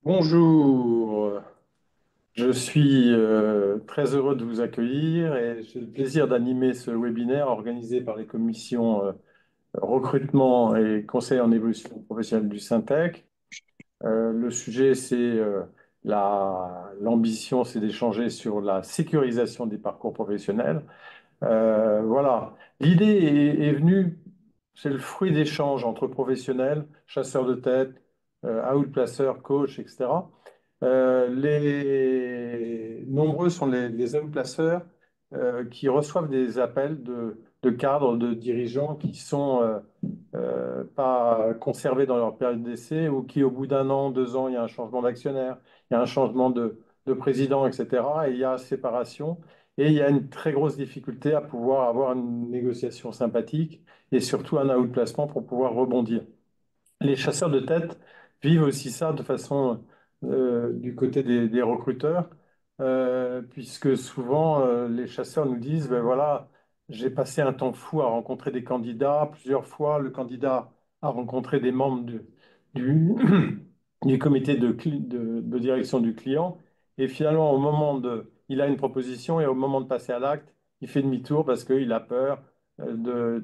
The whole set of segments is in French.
Bonjour, je suis très heureux de vous accueillir et j'ai le plaisir d'animer ce webinaire organisé par les commissions recrutement et conseil en évolution professionnelle du Syntec. Le sujet, c'est l'ambition, c'est d'échanger sur la sécurisation des parcours professionnels. Voilà. L'idée est venue, c'est le fruit d'échanges entre professionnels, chasseurs de tête, outplaceurs, coachs, etc. Nombreux sont les outplaceurs qui reçoivent des appels de cadres, de dirigeants qui sont pas conservés dans leur période d'essai ou qui, au bout d'un an, 2 ans, il y a un changement d'actionnaire, il y a un changement de président, etc. Et il y a séparation. Et il y a une très grosse difficulté à pouvoir avoir une négociation sympathique et surtout un outplacement pour pouvoir rebondir. Les chasseurs de tête vivent aussi ça de façon du côté des recruteurs, puisque souvent les chasseurs nous disent, ben voilà, j'ai passé un temps fou à rencontrer des candidats. Plusieurs fois, le candidat a rencontré des membres du, du comité de direction du client. Et finalement, il a une proposition et au moment de passer à l'acte, il fait demi-tour parce qu'il a peur de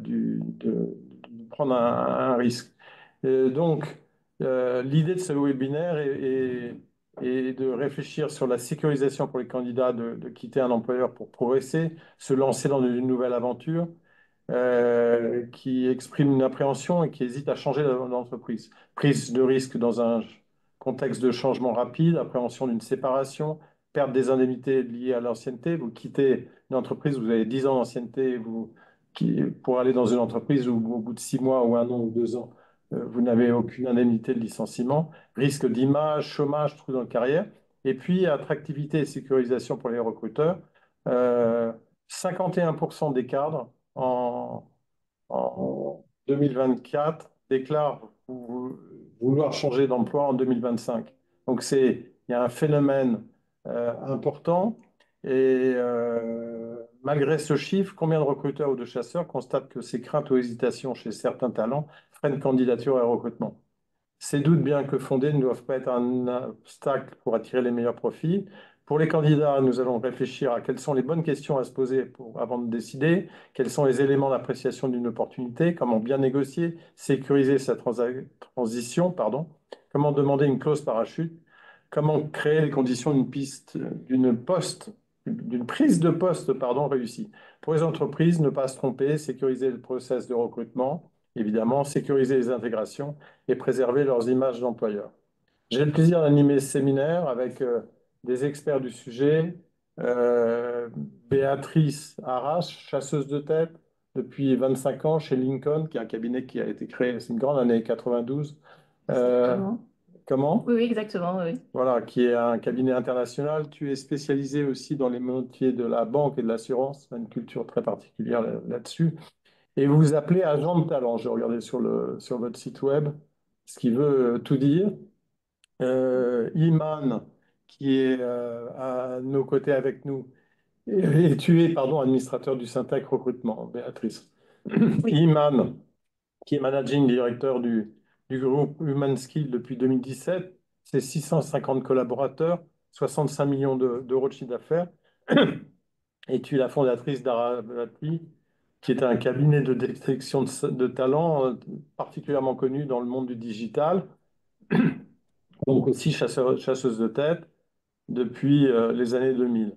prendre un risque. Donc, l'idée de ce webinaire est de réfléchir sur la sécurisation pour les candidats de quitter un employeur pour progresser, se lancer dans une nouvelle aventure, qui exprime une appréhension et qui hésite à changer d'entreprise. Prise de risque dans un contexte de changement rapide, appréhension d'une séparation, perte des indemnités liées à l'ancienneté. Vous quittez une entreprise, vous avez 10 ans d'ancienneté, pour aller dans une entreprise où au bout de 6 mois ou 1 an ou 2 ans, vous n'avez aucune indemnité de licenciement. Risque d'image, chômage, trou dans la carrière. Et puis, attractivité et sécurisation pour les recruteurs. Euh, 51% des cadres en 2024 déclarent vouloir changer d'emploi en 2025. Donc il y a un phénomène important. Et malgré ce chiffre, combien de recruteurs ou de chasseurs constatent que ces craintes ou hésitations chez certains talents freinent candidature et recrutement? Ces doutes, bien que fondés, ne doivent pas être un obstacle pour attirer les meilleurs profils. Pour les candidats, nous allons réfléchir à quelles sont les bonnes questions à se poser avant de décider, quels sont les éléments d'appréciation d'une opportunité, comment bien négocier, sécuriser sa transition, pardon, comment demander une clause parachute, comment créer les conditions d'une prise de poste, pardon, réussie. Pour les entreprises, ne pas se tromper, sécuriser le process de recrutement, évidemment, sécuriser les intégrations et préserver leurs images d'employeurs. J'ai le plaisir d'animer ce séminaire avec des experts du sujet. Béatrice Arras, chasseuse de tête depuis 25 ans chez Lincoln, qui est un cabinet qui a été créé, c'est une grande année 92. Euh, Exactement. comment? Oui, oui, exactement, oui. Voilà, qui est un cabinet international. Tu es spécialisé aussi dans les métiers de la banque et de l'assurance, une culture très particulière là-dessus. Et vous vous appelez agent de talent. J'ai regardé sur votre site web, ce qui veut tout dire. Iman, qui est à nos côtés avec nous, et tu es, pardon, administrateur du Syntec Recrutement, Béatrice. Oui, Iman, qui est managing directeur du groupe Human Skill depuis 2017, c'est 650 collaborateurs, 65 millions d'euros de chiffre d'affaires. Et tu es la fondatrice d'Aravati, qui est un cabinet de détection de talents particulièrement connu dans le monde du digital, donc aussi chasseuse de tête depuis les années 2000.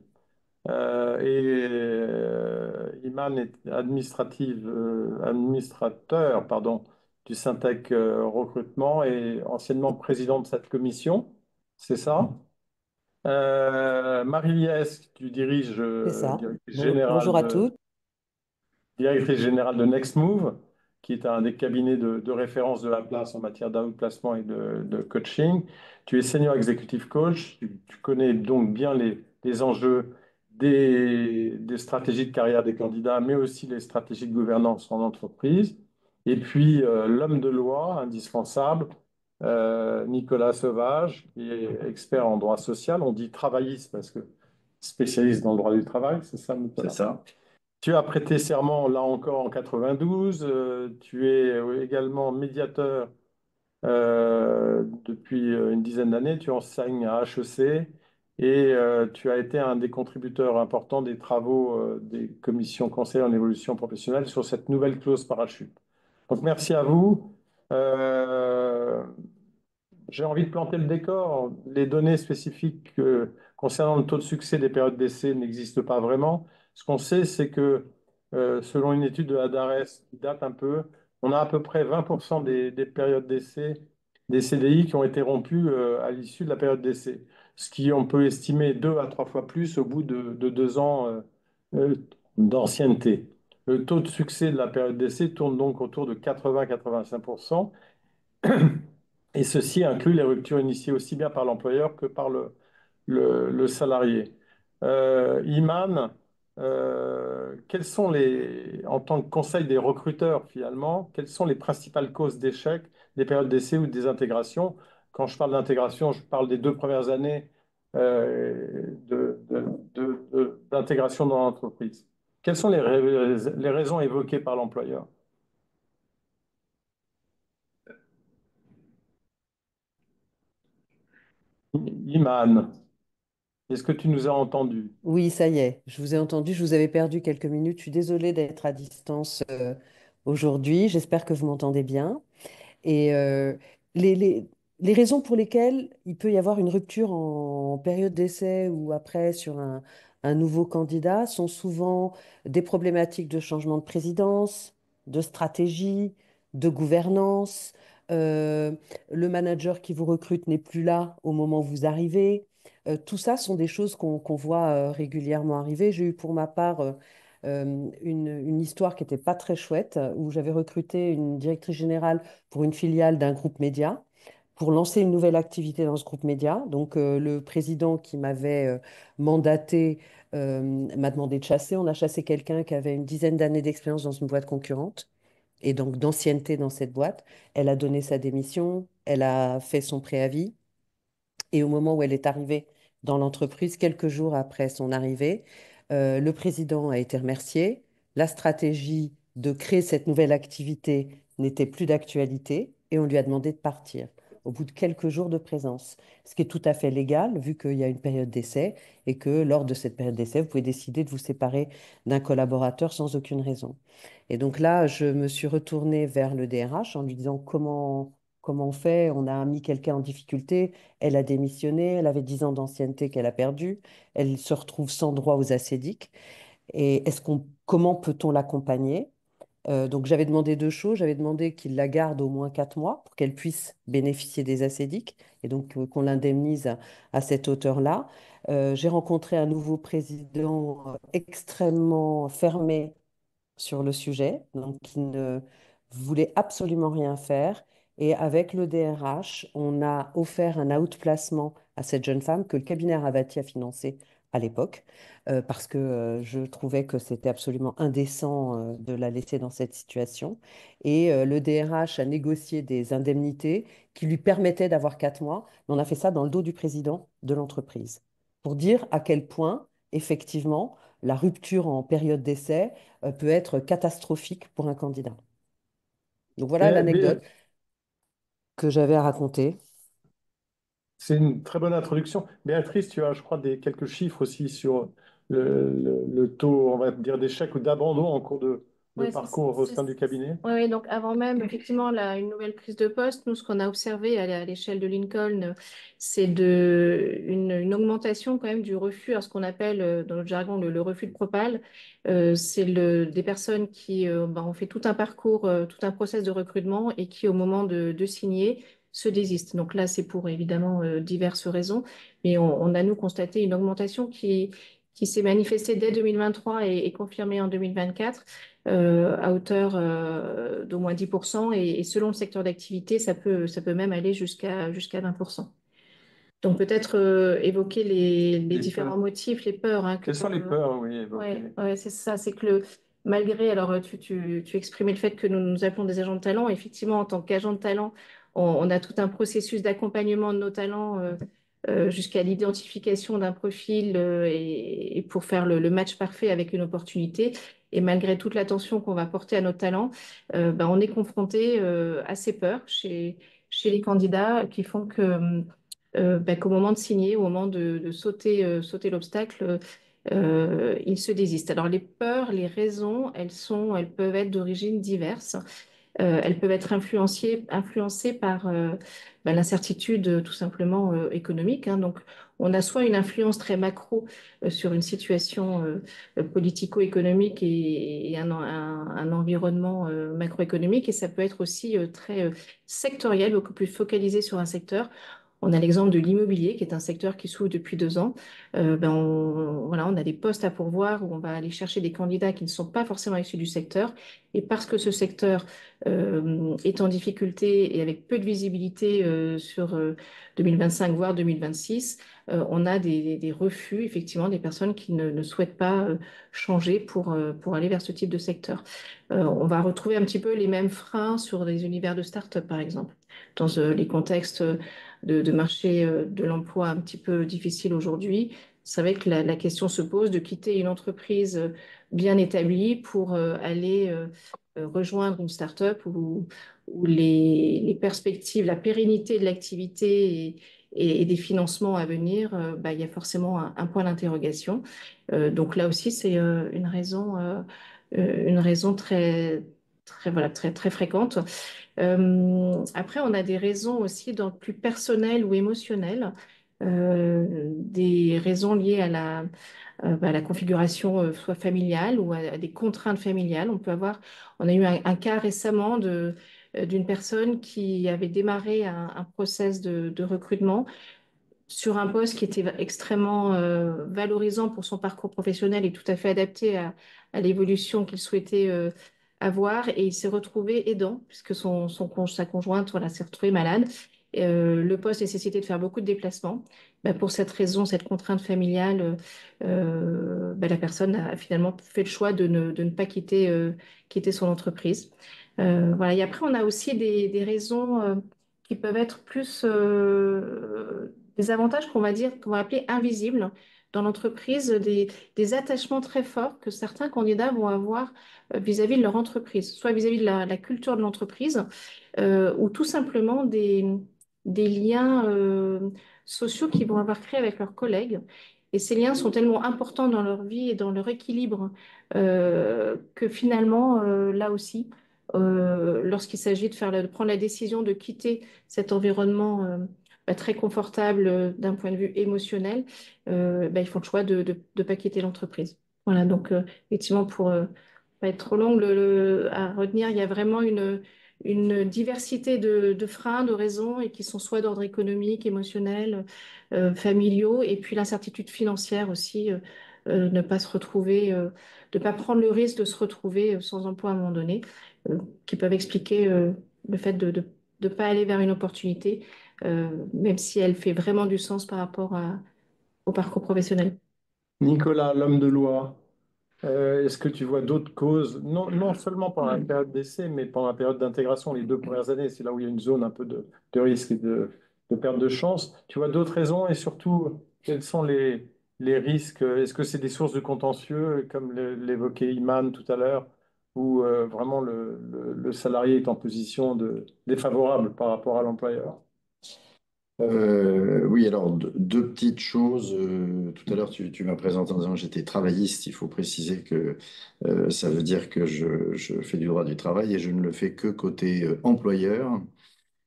Iman est administrateur pardon, du Syntec Recrutement et anciennement président de cette commission, c'est ça? Marie-Liès, tu diriges C'est ça. directrice Bonjour générale à tous. de Next Move, qui est un des cabinets de référence de la place en matière d'outplacement et de coaching. Tu es senior executive coach, tu connais donc bien les enjeux des stratégies de carrière des candidats, mais aussi les stratégies de gouvernance en entreprise. Et puis, l'homme de loi indispensable, Nicolas Sauvage, qui est expert en droit social. On dit travailliste parce que spécialiste dans le droit du travail, c'est ça, C'est Nicolas? ça. Tu as prêté serment là encore en 92. Tu es également médiateur depuis une dizaine d'années. Tu enseignes à HEC et tu as été un des contributeurs importants des travaux des commissions conseil en évolution professionnelle sur cette nouvelle clause parachute. Donc merci à vous. Euh, j'ai envie de planter le décor. Les données spécifiques concernant le taux de succès des périodes d'essai n'existent pas vraiment. Ce qu'on sait, c'est que selon une étude de la DARES qui date un peu, on a à peu près 20% des périodes d'essai, des CDI qui ont été rompus à l'issue de la période d'essai. Ce qui, on peut estimer 2 à 3 fois plus au bout de 2 ans euh, d'ancienneté. Le taux de succès de la période d'essai tourne donc autour de 80-85%. Et ceci inclut les ruptures initiées aussi bien par l'employeur que par le salarié. Iman, quelles sont en tant que conseil des recruteurs finalement, quelles sont les principales causes d'échec des périodes d'essai ou de désintégration? Quand je parle d'intégration, je parle des 2 premières années d'intégration dans l'entreprise. Quelles sont les raisons évoquées par l'employeur? Iman, est-ce que tu nous as entendus? Oui, ça y est, je vous ai entendu, je vous avais perdu quelques minutes. Je suis désolée d'être à distance aujourd'hui. J'espère que vous m'entendez bien. Et les, les- les raisons pour lesquelles il peut y avoir une rupture en période d'essai ou après sur un nouveau candidat sont souvent des problématiques de changement de présidence, de stratégie, de gouvernance. Euh, le manager qui vous recrute n'est plus là au moment où vous arrivez. Tout ça sont des choses qu'on voit régulièrement arriver. J'ai eu pour ma part une histoire qui n'était pas très chouette, où j'avais recruté une directrice générale pour une filiale d'un groupe média, pour lancer une nouvelle activité dans ce groupe média. Donc, le président qui m'avait mandaté m'a demandé de chasser. On a chassé quelqu'un qui avait une dizaine d'années d'expérience dans une boîte concurrente et donc d'ancienneté dans cette boîte. Elle a donné sa démission, elle a fait son préavis. Et au moment où elle est arrivée dans l'entreprise, quelques jours après son arrivée, le président a été remercié. La stratégie de créer cette nouvelle activité n'était plus d'actualité et on lui a demandé de partir au bout de quelques jours de présence, ce qui est tout à fait légal vu qu'il y a une période d'essai et que lors de cette période d'essai, vous pouvez décider de vous séparer d'un collaborateur sans aucune raison. Et donc là, je me suis retournée vers le DRH en lui disant comment on fait? On a mis quelqu'un en difficulté, elle a démissionné, elle avait 10 ans d'ancienneté qu'elle a perdu, elle se retrouve sans droit aux acédiques. Et comment peut-on l'accompagner? Donc j'avais demandé deux choses. J'avais demandé qu'il la garde au moins 4 mois pour qu'elle puisse bénéficier des acédiques et donc qu'on l'indemnise à cette hauteur-là. J'ai rencontré un nouveau président extrêmement fermé sur le sujet, donc qui ne voulait absolument rien faire. Et avec le DRH, on a offert un outplacement à cette jeune femme que le cabinet Ravati a financé à l'époque, parce que je trouvais que c'était absolument indécent de la laisser dans cette situation. Et le DRH a négocié des indemnités qui lui permettaient d'avoir 4 mois, mais on a fait ça dans le dos du président de l'entreprise, pour dire à quel point, effectivement, la rupture en période d'essai peut être catastrophique pour un candidat. Donc voilà Mais l'anecdote que j'avais à raconter. c'est une très bonne introduction. Béatrice, tu as, je crois, quelques chiffres aussi sur le taux, on va dire, d'échec ou d'abandon en cours de Ouais, parcours au sein du cabinet. ouais, donc avant même, effectivement, une nouvelle prise de poste, nous, ce qu'on a observé à l'échelle de Lincoln, c'est une augmentation quand même du refus, à ce qu'on appelle dans notre jargon le refus de propale. C'est des personnes qui ont fait tout un parcours, tout un process de recrutement et qui, au moment de signer, se désistent. Donc là, c'est pour évidemment diverses raisons, mais on a, nous, constaté une augmentation qui s'est manifestée dès 2023 et confirmée en 2024 à hauteur d'au moins 10%, et selon le secteur d'activité, ça peut même aller jusqu'à 20%. Donc peut-être évoquer les Les peurs. différents motifs, les peurs, hein, que Quelles sont peuvent... les peurs, oui, Ouais, évoquées? ouais, c'est ça, c'est que malgré, alors tu exprimais le fait que nous appelons des agents de talent. Effectivement, en tant qu'agent de talent, on a tout un processus d'accompagnement de nos talents jusqu'à l'identification d'un profil et pour faire le match parfait avec une opportunité. Et malgré toute l'attention qu'on va porter à nos talents, on est confronté à ces peurs chez les candidats qui font que qu'au moment de signer, au moment de sauter l'obstacle, ils se désistent. Alors les peurs, les raisons, elles peuvent être d'origine diverses. Elles peuvent être influencées par l'incertitude tout simplement économique, hein. Donc, on a soit une influence très macro sur une situation politico-économique et un environnement macroéconomique, et ça peut être aussi très sectoriel, beaucoup plus focalisé sur un secteur. On a l'exemple de l'immobilier, qui est un secteur qui s'ouvre depuis 2 ans. Voilà, on a des postes à pourvoir où on va aller chercher des candidats qui ne sont pas forcément issus du secteur. Et parce que ce secteur est en difficulté et avec peu de visibilité sur 2025, voire 2026, on a des refus, effectivement, des personnes qui ne souhaitent pas changer pour aller vers ce type de secteur. On va retrouver un petit peu les mêmes freins sur les univers de start-up, par exemple, dans les contextes de marché de l'emploi un petit peu difficiles aujourd'hui. C'est vrai que la question se pose de quitter une entreprise bien établie pour aller rejoindre une start-up où les perspectives, la pérennité de l'activité et des financements à venir, il y a forcément un point d'interrogation. Donc là aussi, c'est une raison voilà, très fréquente. Après, on a des raisons aussi dans le plus personnel ou émotionnel, des raisons liées à la configuration soit familiale ou à des contraintes familiales. On a eu un cas récemment d'une personne qui avait démarré un process de recrutement sur un poste qui était extrêmement valorisant pour son parcours professionnel et tout à fait adapté à l'évolution qu'il souhaitait avoir. Et il s'est retrouvé aidant, puisque sa conjointe, voilà, s'est retrouvée malade. Le poste nécessitait de faire beaucoup de déplacements. Pour cette raison, cette contrainte familiale, la personne a finalement fait le choix de ne pas quitter son entreprise. Voilà. Et après, on a aussi des raisons qui peuvent être plus des avantages qu'on va appeler invisibles dans l'entreprise, des attachements très forts que certains candidats vont avoir vis-à-vis de leur entreprise, soit vis-à-vis de la culture de l'entreprise, ou tout simplement des liens sociaux qu'ils vont avoir créés avec leurs collègues. Et ces liens sont tellement importants dans leur vie et dans leur équilibre que finalement, là aussi, lorsqu'il s'agit de prendre la décision de quitter cet environnement très confortable d'un point de vue émotionnel, ils font le choix de ne pas quitter l'entreprise. Voilà, donc effectivement, pour pas être trop longue à retenir, il y a vraiment une diversité de freins, de raisons, et qui sont soit d'ordre économique, émotionnel, familiaux, et puis l'incertitude financière aussi, ne pas se retrouver, de ne pas prendre le risque de se retrouver sans emploi à un moment donné, qui peuvent expliquer le fait de ne pas aller vers une opportunité, même si elle fait vraiment du sens par rapport au parcours professionnel. Nicolas, l'homme de loi, est-ce que tu vois d'autres causes, non seulement pendant la période d'essai, mais pendant la période d'intégration, les 2 premières années, c'est là où il y a une zone un peu de risque et de perte de chance. Tu vois d'autres raisons et surtout, quels sont les risques? Est-ce que c'est des sources de contentieux, comme l'évoquait Iman tout à l'heure, où vraiment le salarié est en position défavorable par rapport à l'employeur? Oui, alors deux petites choses. Tout à l'heure, tu m'as présenté en disant que j'étais travailliste. Il faut préciser que ça veut dire que je fais du droit du travail et je ne le fais que côté employeur.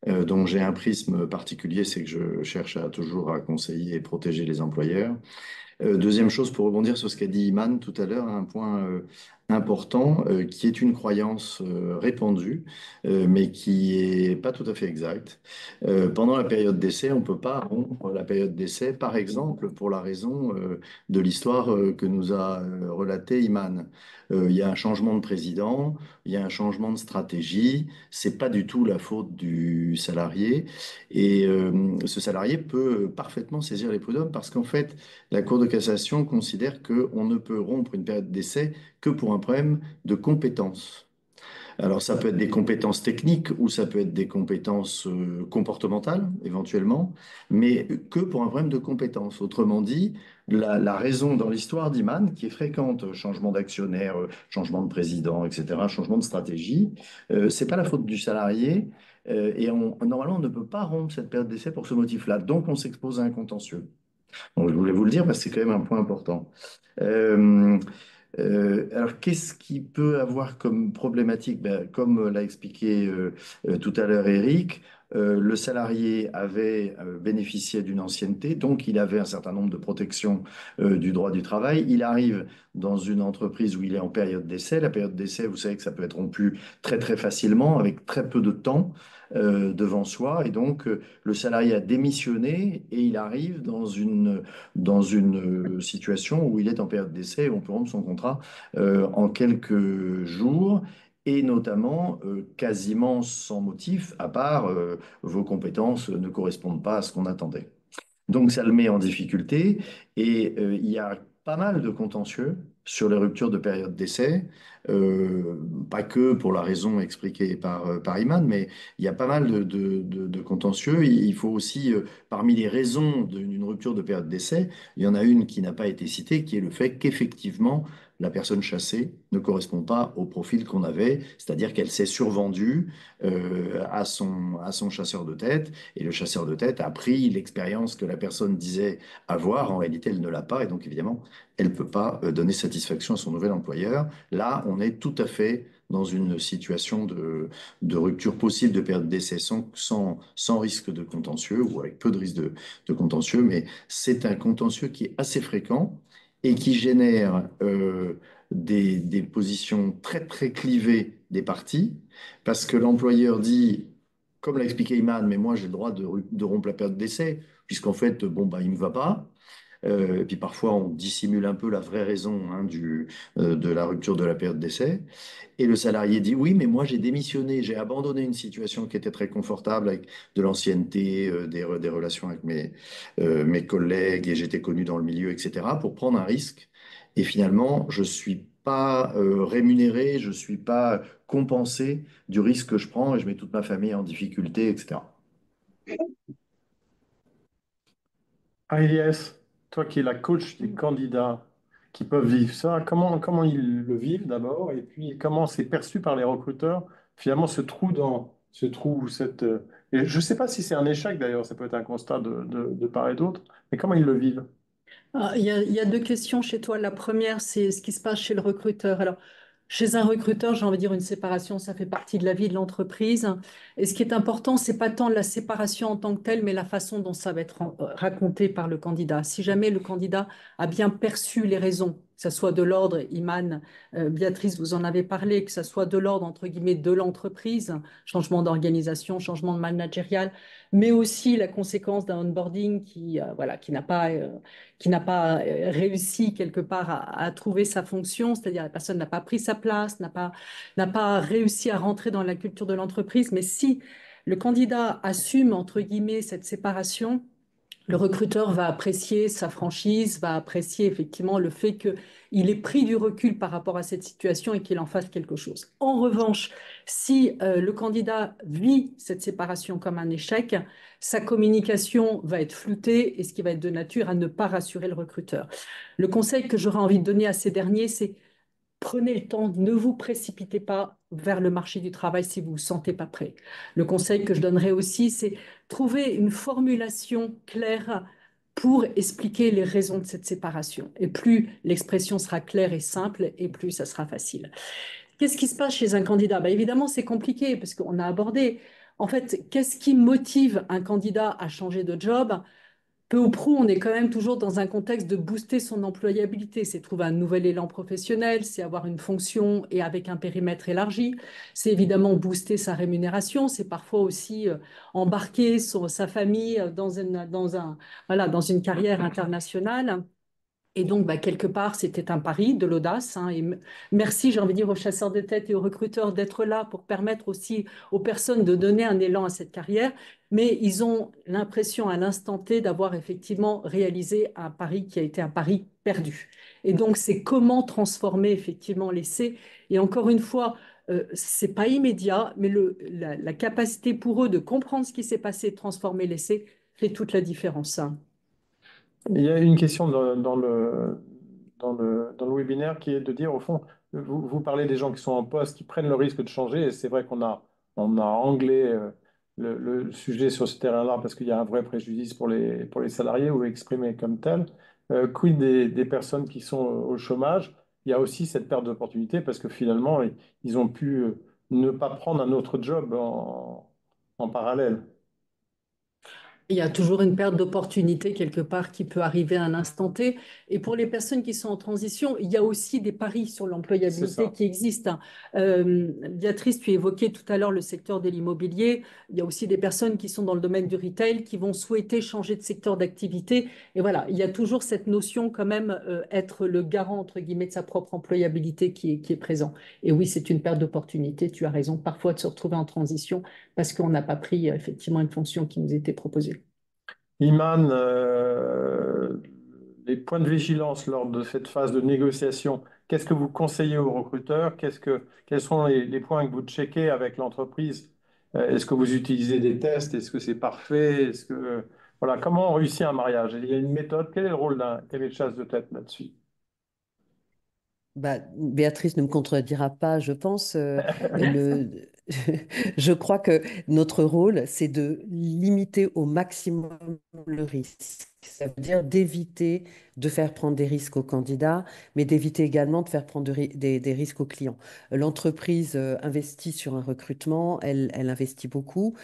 Donc j'ai un prisme particulier, c'est que je cherche toujours à conseiller et protéger les employeurs. Deuxième chose, pour rebondir sur ce qu'a dit Iman tout à l'heure, un point important qui est une croyance répandue, mais qui est pas tout à fait exacte. Pendant la période d'essai, on peut pas rompre la période d'essai, par exemple, pour la raison de l'histoire que nous a relaté Iman. Il y a un changement de président, il y a un changement de stratégie, c'est pas du tout la faute du salarié, et ce salarié peut parfaitement saisir les prud'hommes parce qu'en fait, la Cour de cassation considère qu'on ne peut rompre une période d'essai que pour un problème de compétence. Alors, ça peut être des compétences techniques ou ça peut être des compétences comportementales, éventuellement, mais que pour un problème de compétences. Autrement dit, la raison dans l'histoire d'Iman, qui est fréquente, changement d'actionnaire, changement de président, etc., changement de stratégie, c'est pas la faute du salarié. Normalement, on ne peut pas rompre cette période d'essai pour ce motif-là. Donc, on s'expose à un contentieux. Donc, je voulais vous le dire parce que c'est quand même un point important. Euh, alors, qu'est-ce qui peut avoir comme problématique? Ben, comme l'a expliqué tout à l'heure Eric, le salarié avait bénéficié d'une ancienneté, donc il avait un certain nombre de protections du droit du travail. Il arrive dans une entreprise où il est en période d'essai. La période d'essai, vous savez que ça peut être rompu très très facilement, avec très peu de temps devant soi. Et donc, le salarié a démissionné et il arrive dans une situation où il est en période d'essai et on peut rompre son contrat en quelques jours et notamment quasiment sans motif, à part vos compétences ne correspondent pas à ce qu'on attendait. Donc ça le met en difficulté et il y a pas mal de contentieux sur les ruptures de période d'essai, pas que pour la raison expliquée par Iman, mais il y a pas mal de contentieux. Il faut aussi, parmi les raisons d'une rupture de période d'essai, il y en a une qui n'a pas été citée, qui est le fait qu'effectivement, la personne chassée ne correspond pas au profil qu'on avait, c'est-à-dire qu'elle s'est survendue à son chasseur de tête et le chasseur de tête a pris l'expérience que la personne disait avoir. En réalité, elle ne l'a pas. Et donc, évidemment, elle ne peut pas donner satisfaction à son nouvel employeur. Là, on est tout à fait dans une situation de rupture possible de période d'essai sans risque de contentieux ou avec peu de risque de contentieux. Mais c'est un contentieux qui est assez fréquent et qui génère des positions très, très clivées des parties parce que l'employeur dit comme l'a expliqué Iman, mais moi j'ai le droit de rompre la période d'essai, puisqu'en fait, bon, bah, il ne me va pas. Et puis parfois, on dissimule un peu la vraie raison hein, de la rupture de la période d'essai. Et le salarié dit, oui, mais moi j'ai démissionné, j'ai abandonné une situation qui était très confortable avec de l'ancienneté, des relations avec mes collègues, et j'étais connu dans le milieu, etc., pour prendre un risque. Et finalement, je ne suis pas rémunéré, je ne suis pas compensé du risque que je prends et je mets toute ma famille en difficulté, etc. Aliès, toi qui es la coach des candidats qui peuvent vivre ça, comment ils le vivent d'abord et puis comment c'est perçu par les recruteurs, finalement, ce trou, et je ne sais pas si c'est un échec d'ailleurs, ça peut être un constat de part et d'autre, mais comment ils le vivent? Il y a deux questions chez toi. La première, c'est ce qui se passe chez le recruteur. Alors, chez un recruteur, j'ai envie de dire une séparation, ça fait partie de la vie de l'entreprise. Et ce qui est important, c'est pas tant la séparation en tant que telle, mais la façon dont ça va être raconté par le candidat. Si jamais le candidat a bien perçu les raisons, que ce soit de l'ordre, Iman, Béatrice, vous en avez parlé, que ce soit de l'ordre, entre guillemets, de l'entreprise, changement d'organisation, changement de managérial, mais aussi la conséquence d'un onboarding voilà, qui n'a pas réussi quelque part à trouver sa fonction, c'est-à-dire la personne n'a pas pris sa place, n'a pas réussi à rentrer dans la culture de l'entreprise. Mais si le candidat assume, entre guillemets, cette séparation, le recruteur va apprécier sa franchise, va apprécier effectivement le fait qu'il ait pris du recul par rapport à cette situation et qu'il en fasse quelque chose. En revanche, si le candidat vit cette séparation comme un échec, sa communication va être floutée et ce qui va être de nature à ne pas rassurer le recruteur. Le conseil que j'aurais envie de donner à ces derniers, c'est prenez le temps, ne vous précipitez pas vers le marché du travail si vous ne vous sentez pas prêt. Le conseil que je donnerais aussi, c'est trouver une formulation claire pour expliquer les raisons de cette séparation. Et plus l'expression sera claire et simple, et plus ça sera facile. Qu'est-ce qui se passe chez un candidat? Évidemment, c'est compliqué parce qu'on a abordé, en fait, qu'est-ce qui motive un candidat à changer de job? Peu ou prou, on est quand même toujours dans un contexte de booster son employabilité. C'est trouver un nouvel élan professionnel, c'est avoir une fonction et avec un périmètre élargi. C'est évidemment booster sa rémunération. C'est parfois aussi embarquer sa famille voilà, dans une carrière internationale. Et donc, quelque part, c'était un pari, de l'audace. Et merci, j'ai envie de dire, aux chasseurs de tête et aux recruteurs d'être là pour permettre aussi aux personnes de donner un élan à cette carrière. Mais ils ont l'impression à l'instant T d'avoir effectivement réalisé un pari qui a été un pari perdu. Et donc, c'est comment transformer effectivement l'essai. Et encore une fois, c'est pas immédiat, mais la capacité pour eux de comprendre ce qui s'est passé, de transformer l'essai, fait toute la différence, hein. Il y a une question dans le webinaire qui est de dire, au fond, vous parlez des gens qui sont en poste, qui prennent le risque de changer, et c'est vrai on a anglais le sujet sur ce terrain-là parce qu'il y a un vrai préjudice pour les salariés ou exprimé comme tel. Quid des personnes qui sont au chômage? Il y a aussi cette perte d'opportunité parce que finalement, ils ont pu ne pas prendre un autre job en parallèle. Il y a toujours une perte d'opportunité quelque part qui peut arriver à un instant T. Et pour les personnes qui sont en transition, il y a aussi des paris sur C'est l'employabilité ça. qui existent, hein. Béatrice, tu évoquais tout à l'heure le secteur de l'immobilier. Il y a aussi des personnes qui sont dans le domaine du retail qui vont souhaiter changer de secteur d'activité. Et voilà, il y a toujours cette notion quand même, être le garant, entre guillemets, de sa propre employabilité qui est présent. Et oui, c'est une perte d'opportunité, tu as raison, parfois de se retrouver en transition parce qu'on n'a pas pris effectivement une fonction qui nous était proposée. Iman, les points de vigilance lors de cette phase de négociation, qu'est-ce que vous conseillez aux recruteurs? Quels sont les points que vous checkez avec l'entreprise? Est-ce que vous utilisez des tests? Est-ce que c'est parfait? Voilà, comment on réussit un mariage? Il y a une méthode. Quel est le rôle d'un cabinet de chasse de tête là-dessus? Bah, Béatrice ne me contredira pas, je pense. Le... Je crois que notre rôle, c'est de limiter au maximum le risque. Ça veut dire d'éviter de faire prendre des risques aux candidats, mais d'éviter également de faire prendre des risques aux clients. L'entreprise investit sur un recrutement, elle investit beaucoup,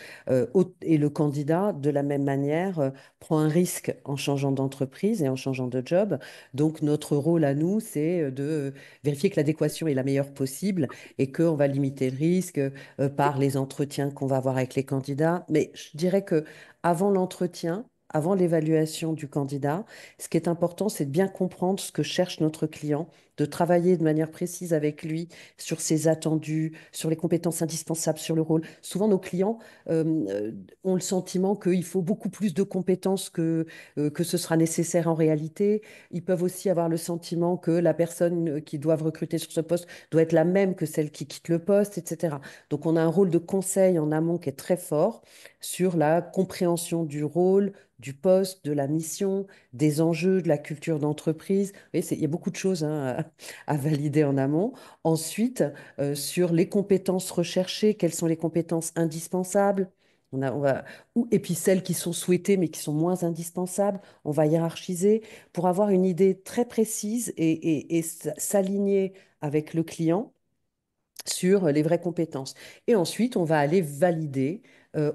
et le candidat, de la même manière, prend un risque en changeant d'entreprise et en changeant de job. Donc, notre rôle à nous, c'est de vérifier que l'adéquation est la meilleure possible et qu'on va limiter le risque par les entretiens qu'on va avoir avec les candidats. Mais je dirais que avant l'entretien, avant l'évaluation du candidat, ce qui est important, c'est de bien comprendre ce que cherche notre client, de travailler de manière précise avec lui sur ses attendus, sur les compétences indispensables, sur le rôle. Souvent, nos clients ont le sentiment qu'il faut beaucoup plus de compétences que ce sera nécessaire en réalité. Ils peuvent aussi avoir le sentiment que la personne qui doivent recruter sur ce poste doit être la même que celle qui quitte le poste, etc. Donc, on a un rôle de conseil en amont qui est très fort sur la compréhension du rôle, du poste, de la mission, des enjeux, de la culture d'entreprise. Vous voyez, il y a beaucoup de choses, hein, à valider en amont. Ensuite, sur les compétences recherchées, quelles sont les compétences indispensables? On va, et puis celles qui sont souhaitées mais qui sont moins indispensables, on va hiérarchiser pour avoir une idée très précise et s'aligner avec le client sur les vraies compétences. Et ensuite, on va aller valider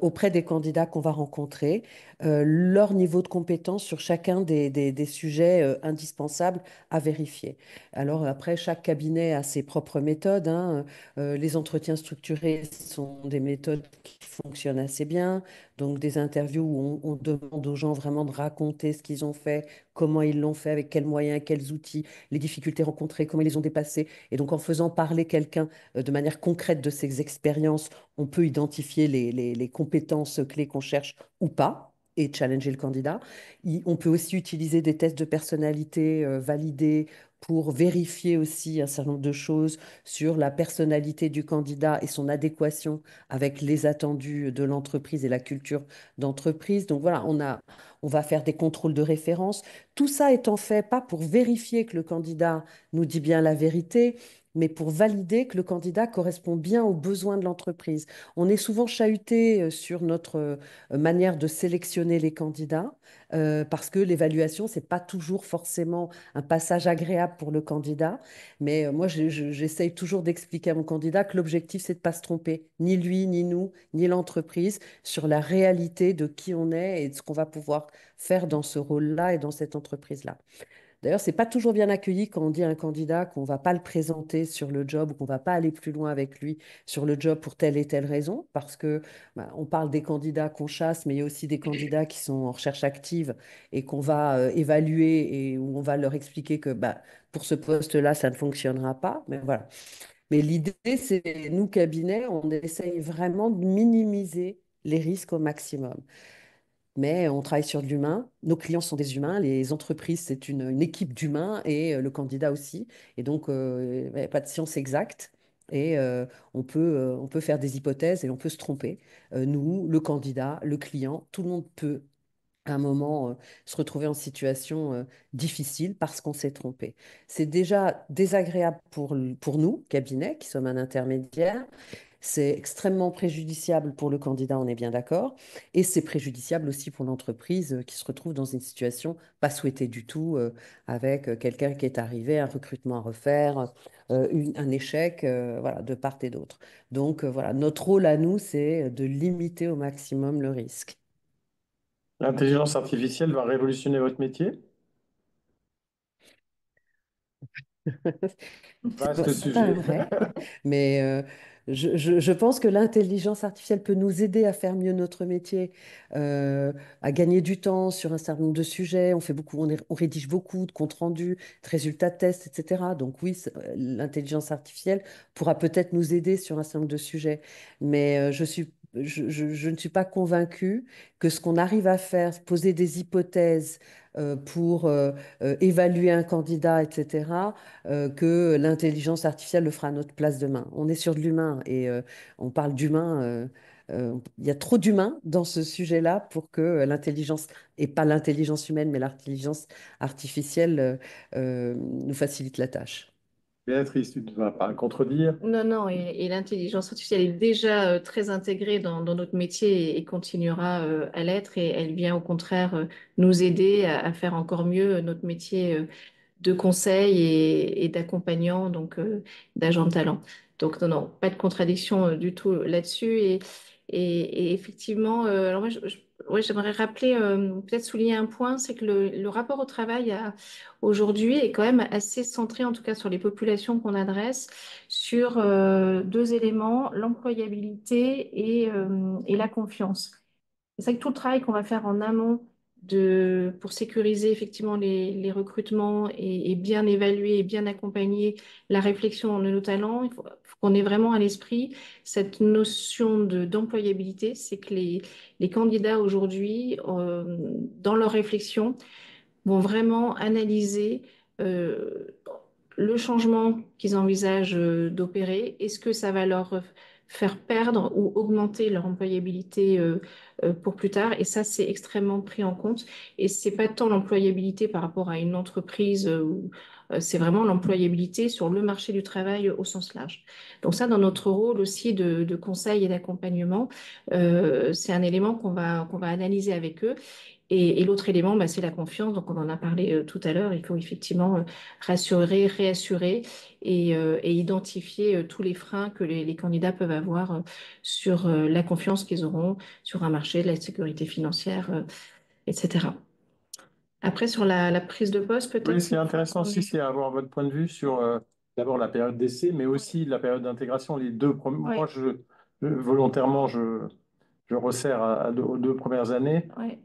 auprès des candidats qu'on va rencontrer leur niveau de compétence sur chacun des sujets indispensables à vérifier. Alors après, chaque cabinet a ses propres méthodes, hein. Les entretiens structurés sont des méthodes qui fonctionnent assez bien. Donc des interviews où on demande aux gens vraiment de raconter ce qu'ils ont fait, comment ils l'ont fait, avec quels moyens, quels outils, les difficultés rencontrées, comment ils les ont dépassées. Et donc en faisant parler quelqu'un de manière concrète de ces expériences, on peut identifier les compétences clés qu'on cherche ou pas et challenger le candidat. On peut aussi utiliser des tests de personnalité validés pour vérifier aussi un certain nombre de choses sur la personnalité du candidat et son adéquation avec les attendus de l'entreprise et la culture d'entreprise. Donc voilà, on va faire des contrôles de référence. Tout ça étant fait, pas pour vérifier que le candidat nous dit bien la vérité, mais pour valider que le candidat correspond bien aux besoins de l'entreprise. On est souvent chahuté sur notre manière de sélectionner les candidats parce que l'évaluation, c'est pas toujours forcément un passage agréable pour le candidat. Mais moi, j'essaye toujours d'expliquer à mon candidat que l'objectif, c'est de pas se tromper, ni lui, ni nous, ni l'entreprise, sur la réalité de qui on est et de ce qu'on va pouvoir faire dans ce rôle-là et dans cette entreprise-là. D'ailleurs, c'est pas toujours bien accueilli quand on dit à un candidat qu'on va pas le présenter sur le job ou qu'on va pas aller plus loin avec lui sur le job pour telle et telle raison, parce que bah, on parle des candidats qu'on chasse, mais il y a aussi des candidats qui sont en recherche active et qu'on va évaluer et où on va leur expliquer que bah, pour ce poste-là, ça ne fonctionnera pas. Mais voilà. Mais l'idée, c'est nous, cabinet, on essaye vraiment de minimiser les risques au maximum. Mais on travaille sur de l'humain. Nos clients sont des humains. Les entreprises, c'est une équipe d'humains et le candidat aussi. Et donc, il n'y a pas de science exacte. Et on peut faire des hypothèses et on peut se tromper. Nous, le candidat, le client, tout le monde peut à un moment se retrouver en situation difficile parce qu'on s'est trompé. C'est déjà désagréable pour nous, cabinet, qui sommes un intermédiaire. C'est extrêmement préjudiciable pour le candidat, on est bien d'accord. Et c'est préjudiciable aussi pour l'entreprise qui se retrouve dans une situation pas souhaitée du tout, avec quelqu'un qui est arrivé, un recrutement à refaire, un échec, voilà, de part et d'autre. Donc voilà, notre rôle à nous, c'est de limiter au maximum le risque. L'intelligence artificielle va révolutionner votre métier? Vaste C'est pas sujet. vrai, mais je pense que l'intelligence artificielle peut nous aider à faire mieux notre métier, à gagner du temps sur un certain nombre de sujets. On fait beaucoup, on rédige beaucoup de comptes rendus, de résultats de tests, etc. Donc oui, l'intelligence artificielle pourra peut-être nous aider sur un certain nombre de sujets, mais je ne suis pas convaincue que ce qu'on arrive à faire, poser des hypothèses pour évaluer un candidat, etc., que l'intelligence artificielle le fera à notre place demain. On est sur de l'humain et on parle d'humain. Il y a trop d'humains dans ce sujet-là pour que l'intelligence, et pas l'intelligence humaine, mais l'intelligence artificielle nous facilite la tâche. Béatrice, tu ne vas pas contredire. Non, non, et l'intelligence artificielle est déjà très intégrée dans notre métier et continuera à l'être, et elle vient au contraire nous aider à faire encore mieux notre métier de conseil et d'accompagnant, donc d'agent de talent. Donc non, non, pas de contradiction du tout là-dessus. Et effectivement, alors moi, ouais, j'aimerais rappeler, peut-être souligner un point, c'est que le rapport au travail aujourd'hui est quand même assez centré, en tout cas sur les populations qu'on adresse, sur deux éléments, l'employabilité et la confiance. C'est vrai que tout le travail qu'on va faire en amont pour sécuriser effectivement les recrutements et bien évaluer et bien accompagner la réflexion de nos talents, faut qu'on ait vraiment à l'esprit cette notion d'employabilité. C'est que les candidats aujourd'hui, dans leur réflexion, vont vraiment analyser euh, le changement qu'ils envisagent d'opérer. Est-ce que ça va leur faire perdre ou augmenter leur employabilité pour plus tard? Et ça, c'est extrêmement pris en compte. Et c'est pas tant l'employabilité par rapport à une entreprise, c'est vraiment l'employabilité sur le marché du travail au sens large. Donc ça, dans notre rôle aussi de conseil et d'accompagnement, c'est un élément qu'on va analyser avec eux. Et l'autre élément, bah, c'est la confiance. Donc, on en a parlé tout à l'heure. Il faut effectivement rassurer, réassurer et identifier tous les freins que les candidats peuvent avoir sur la confiance qu'ils auront sur un marché, de la sécurité financière, etc. Après, sur la prise de poste, Oui, peut-être. ce qui est intéressant aussi, c'est avoir votre point de vue sur d'abord la période d'essai, mais aussi la période d'intégration. Les deux moi, Ouais, volontairement, je resserre aux 2 premières années. ouais.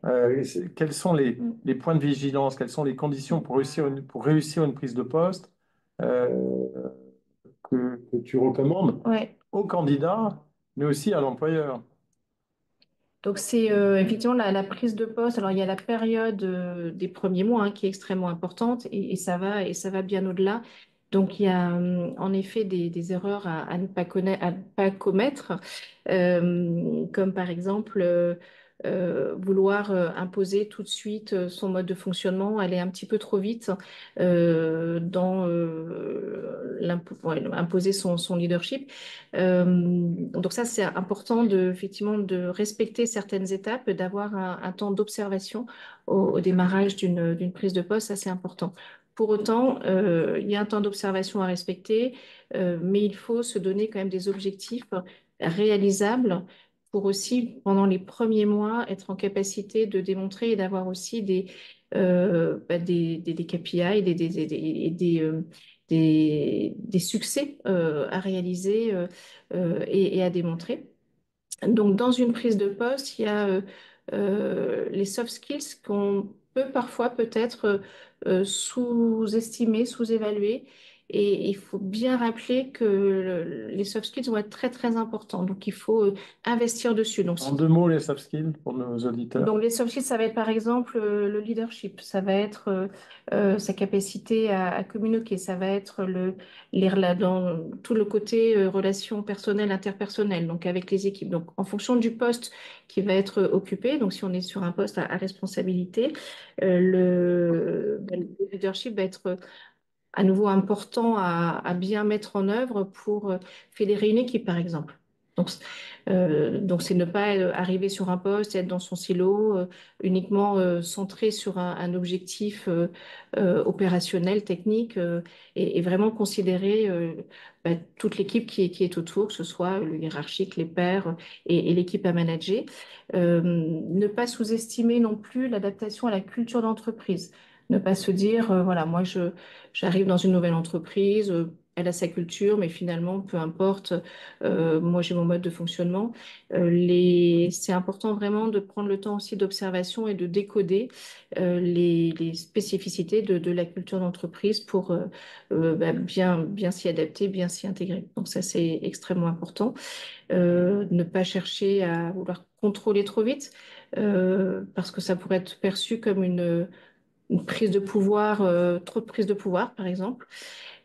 Quels sont Mm. les points de vigilance, quelles sont les conditions pour réussir une prise de poste euh, que tu recommandes Ouais. aux candidats, mais aussi à l'employeur? Donc, c'est effectivement la prise de poste. Alors, il y a la période des premiers mois hein, qui est extrêmement importante et ça va bien au-delà. Donc, il y a en effet des erreurs à ne pas à ne pas commettre, comme par exemple vouloir imposer tout de suite son mode de fonctionnement, aller un petit peu trop vite dans imposer son leadership. Donc ça, c'est important effectivement de respecter certaines étapes, d'avoir un temps d'observation au démarrage d'une prise de poste, ça c'est important. Pour autant, il y a un temps d'observation à respecter, mais il faut se donner quand même des objectifs réalisables pour aussi, pendant les premiers mois, être en capacité de démontrer et d'avoir aussi des KPI, des succès à réaliser et à démontrer. Donc, dans une prise de poste, il y a les soft skills qu'on peut parfois peut-être sous-estimer, sous-évaluer. Et il faut bien rappeler que les soft skills vont être très, très importants. Donc, il faut investir dessus. En 2 mots, les soft skills pour nos auditeurs. Donc, les soft skills, ça va être par exemple le leadership, ça va être sa capacité à communiquer, ça va être dans tout le côté relations personnelles, interpersonnelles, donc avec les équipes. Donc, en fonction du poste qui va être occupé, donc si on est sur un poste à responsabilité, le leadership va être à nouveau important à bien mettre en œuvre pour fédérer une équipe, par exemple. Donc, c'est ne pas arriver sur un poste et être dans son silo, uniquement centré sur un objectif opérationnel, technique, et vraiment considérer toute l'équipe qui est autour, que ce soit le hiérarchique, les pairs et l'équipe à manager. Ne pas sous-estimer non plus l'adaptation à la culture d'entreprise. Ne pas se dire, voilà, j'arrive dans une nouvelle entreprise, elle a sa culture, mais finalement, peu importe, moi j'ai mon mode de fonctionnement. C'est important vraiment de prendre le temps aussi d'observation et de décoder les spécificités de la culture d'entreprise pour bien s'y adapter, bien s'y intégrer. Donc ça, c'est extrêmement important. Ne pas chercher à vouloir contrôler trop vite, parce que ça pourrait être perçu comme une prise de pouvoir, trop de prise de pouvoir, par exemple.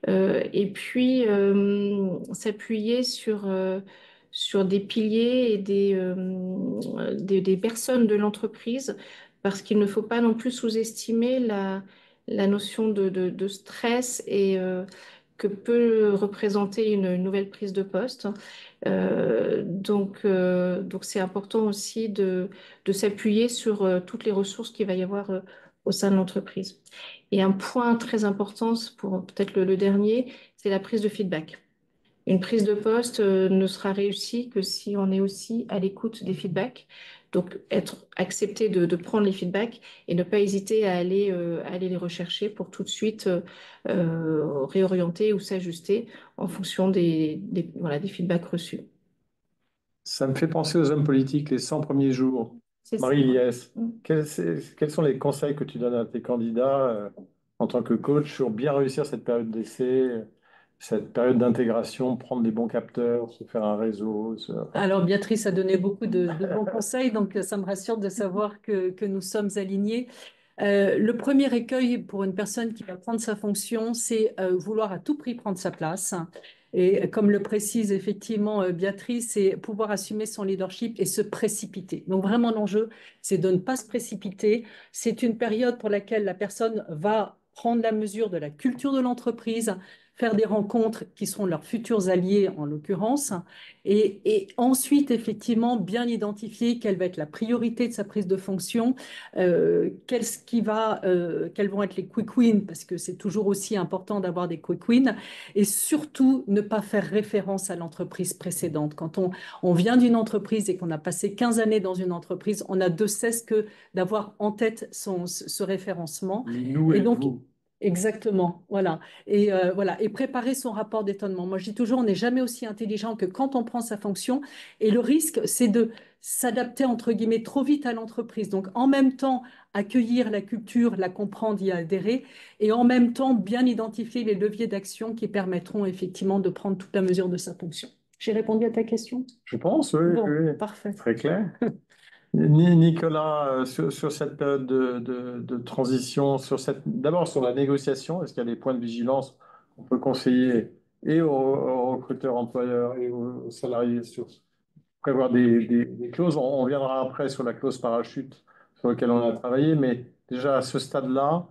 Et puis, s'appuyer sur des piliers et des personnes de l'entreprise, parce qu'il ne faut pas non plus sous-estimer la notion de stress et que peut représenter une nouvelle prise de poste. Donc c'est important aussi de s'appuyer sur toutes les ressources qu'il va y avoir au sein de l'entreprise. Et un point très important, pour peut-être le dernier, c'est la prise de feedback. Une prise de poste ne sera réussie que si on est aussi à l'écoute des feedbacks. Donc, accepter de prendre les feedbacks et ne pas hésiter à aller les rechercher pour tout de suite réorienter ou s'ajuster en fonction voilà, des feedbacks reçus. Ça me fait penser aux hommes politiques, les 100 premiers jours. C'est ça. Marie-Liès, Mm. quels sont les conseils que tu donnes à tes candidats en tant que coach pour bien réussir cette période d'essai, cette période d'intégration, prendre les bons capteurs, se faire un réseau, Alors, Béatrice a donné beaucoup de bons conseils, donc ça me rassure de savoir que nous sommes alignés. Le premier écueil pour une personne qui va prendre sa fonction, c'est vouloir à tout prix prendre sa place. Et comme le précise effectivement Béatrice, c'est pouvoir assumer son leadership et se précipiter. Donc vraiment l'enjeu, c'est de ne pas se précipiter. C'est une période pour laquelle la personne va prendre la mesure de la culture de l'entreprise, faire des rencontres qui seront leurs futurs alliés en l'occurrence, et ensuite effectivement bien identifier quelle va être la priorité de sa prise de fonction, quels vont être les quick wins, parce que c'est toujours aussi important d'avoir des quick wins, et surtout ne pas faire référence à l'entreprise précédente. Quand on vient d'une entreprise et qu'on a passé 15 années dans une entreprise, on a de cesse que d'avoir en tête ce référencement. nous Et et donc, vous. exactement, voilà. Et préparer son rapport d'étonnement. Moi, je dis toujours, on n'est jamais aussi intelligent que quand on prend sa fonction. Et le risque, c'est de s'adapter, entre guillemets, trop vite à l'entreprise. Donc, en même temps, accueillir la culture, la comprendre, y adhérer, et en même temps, bien identifier les leviers d'action qui permettront effectivement de prendre toute la mesure de sa fonction. J'ai répondu à ta question? Je pense, oui, Bon, oui, parfait. très clair. Nicolas, sur cette période de transition, d'abord sur la négociation, est-ce qu'il y a des points de vigilance qu'on peut conseiller et aux recruteurs employeurs et aux salariés sur prévoir des clauses? On viendra après sur la clause parachute sur laquelle on a travaillé, mais déjà à ce stade-là,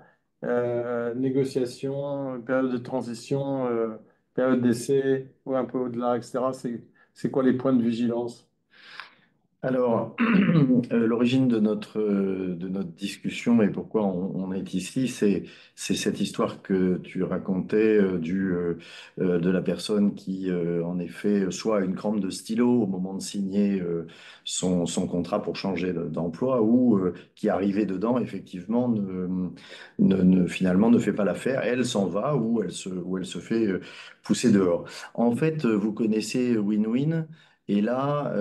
négociation, période de transition, période d'essai ou un peu au-delà, etc. C'est quoi les points de vigilance? Alors, l'origine de notre discussion et pourquoi on est ici, c'est cette histoire que tu racontais de la personne qui, en effet, soit a une crampe de stylo au moment de signer son contrat pour changer d'emploi ou qui, arrivée dedans, effectivement, finalement ne fait pas l'affaire. Elle s'en va ou elle se fait pousser dehors. En fait, vous connaissez Win-Win. Et là,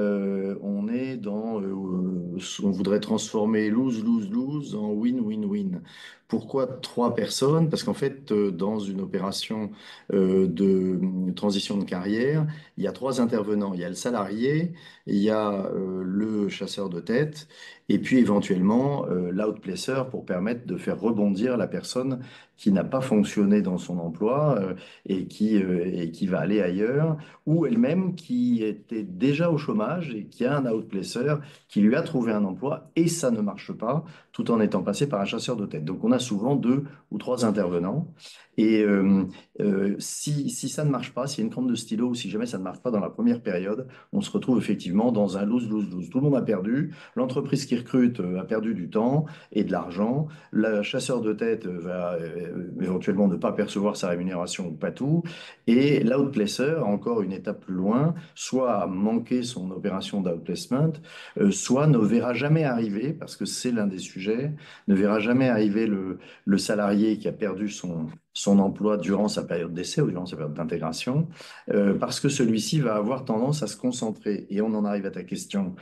on est on voudrait transformer lose, lose, lose en win, win, win. Pourquoi 3 personnes? Parce qu'en fait, dans une opération de transition de carrière, il y a 3 intervenants. Il y a le salarié, il y a le chasseur de tête, et puis éventuellement l'outplacer pour permettre de faire rebondir la personne qui n'a pas fonctionné dans son emploi et qui va aller ailleurs, ou elle-même qui était déjà au chômage et qui a un outplacer qui lui a trouvé un emploi et ça ne marche pas tout en étant passé par un chasseur de tête. Donc on a souvent 2 ou 3 intervenants. Et si ça ne marche pas, s'il y a une crampe de stylo ou si jamais ça ne marche pas dans la première période, on se retrouve effectivement dans un lose-lose-lose. Tout le monde a perdu, l'entreprise qui recrute a perdu du temps et de l'argent, le chasseur de tête va éventuellement ne pas percevoir sa rémunération ou pas tout, et l'outplacer, encore une étape plus loin, soit a manqué son opération d'outplacement, soit ne verra jamais arriver, parce que c'est l'un des sujets, ne verra jamais arriver le salarié qui a perdu son emploi durant sa période d'essai ou durant sa période d'intégration, parce que celui-ci va avoir tendance à se concentrer, et on en arrive à ta question,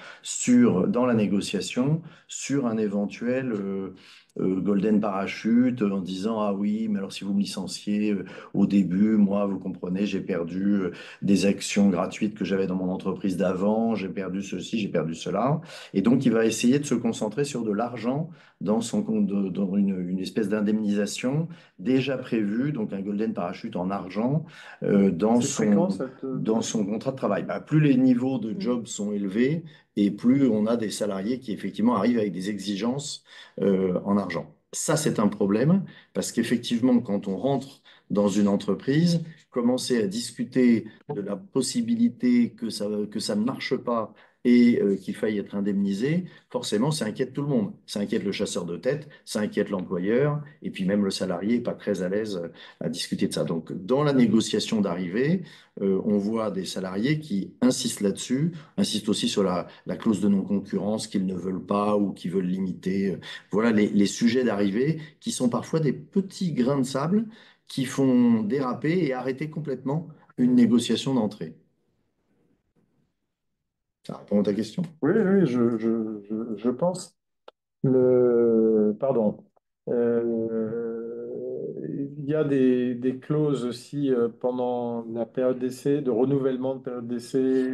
dans la négociation, sur un éventuel golden parachute en disant, ah oui, mais alors si vous me licenciez au début, moi, vous comprenez, j'ai perdu des actions gratuites que j'avais dans mon entreprise d'avant, j'ai perdu ceci, j'ai perdu cela. Et donc, il va essayer de se concentrer sur de l'argent dans dans une espèce d'indemnisation déjà prévue, donc un golden parachute en argent C'est fréquent, cette... dans son contrat de travail. Bah, plus les niveaux de job sont élevés et plus on a des salariés qui effectivement arrivent avec des exigences en argent. Ça, c'est un problème parce qu'effectivement, quand on rentre dans une entreprise, commencer à discuter de la possibilité que ça ne marche pas et qu'il faille être indemnisé, forcément, ça inquiète tout le monde. Ça inquiète le chasseur de tête, ça inquiète l'employeur, et puis même le salarié n'est pas très à l'aise à discuter de ça. Donc, dans la négociation d'arrivée, on voit des salariés qui insistent là-dessus, insistent aussi sur la clause de non-concurrence qu'ils ne veulent pas ou qu'ils veulent limiter. Voilà les sujets d'arrivée qui sont parfois des petits grains de sable qui font déraper et arrêter complètement une négociation d'entrée. Ça répond à ta question? Oui, oui, je pense. Pardon. Il y a des clauses aussi pendant la période d'essai, de renouvellement de période d'essai.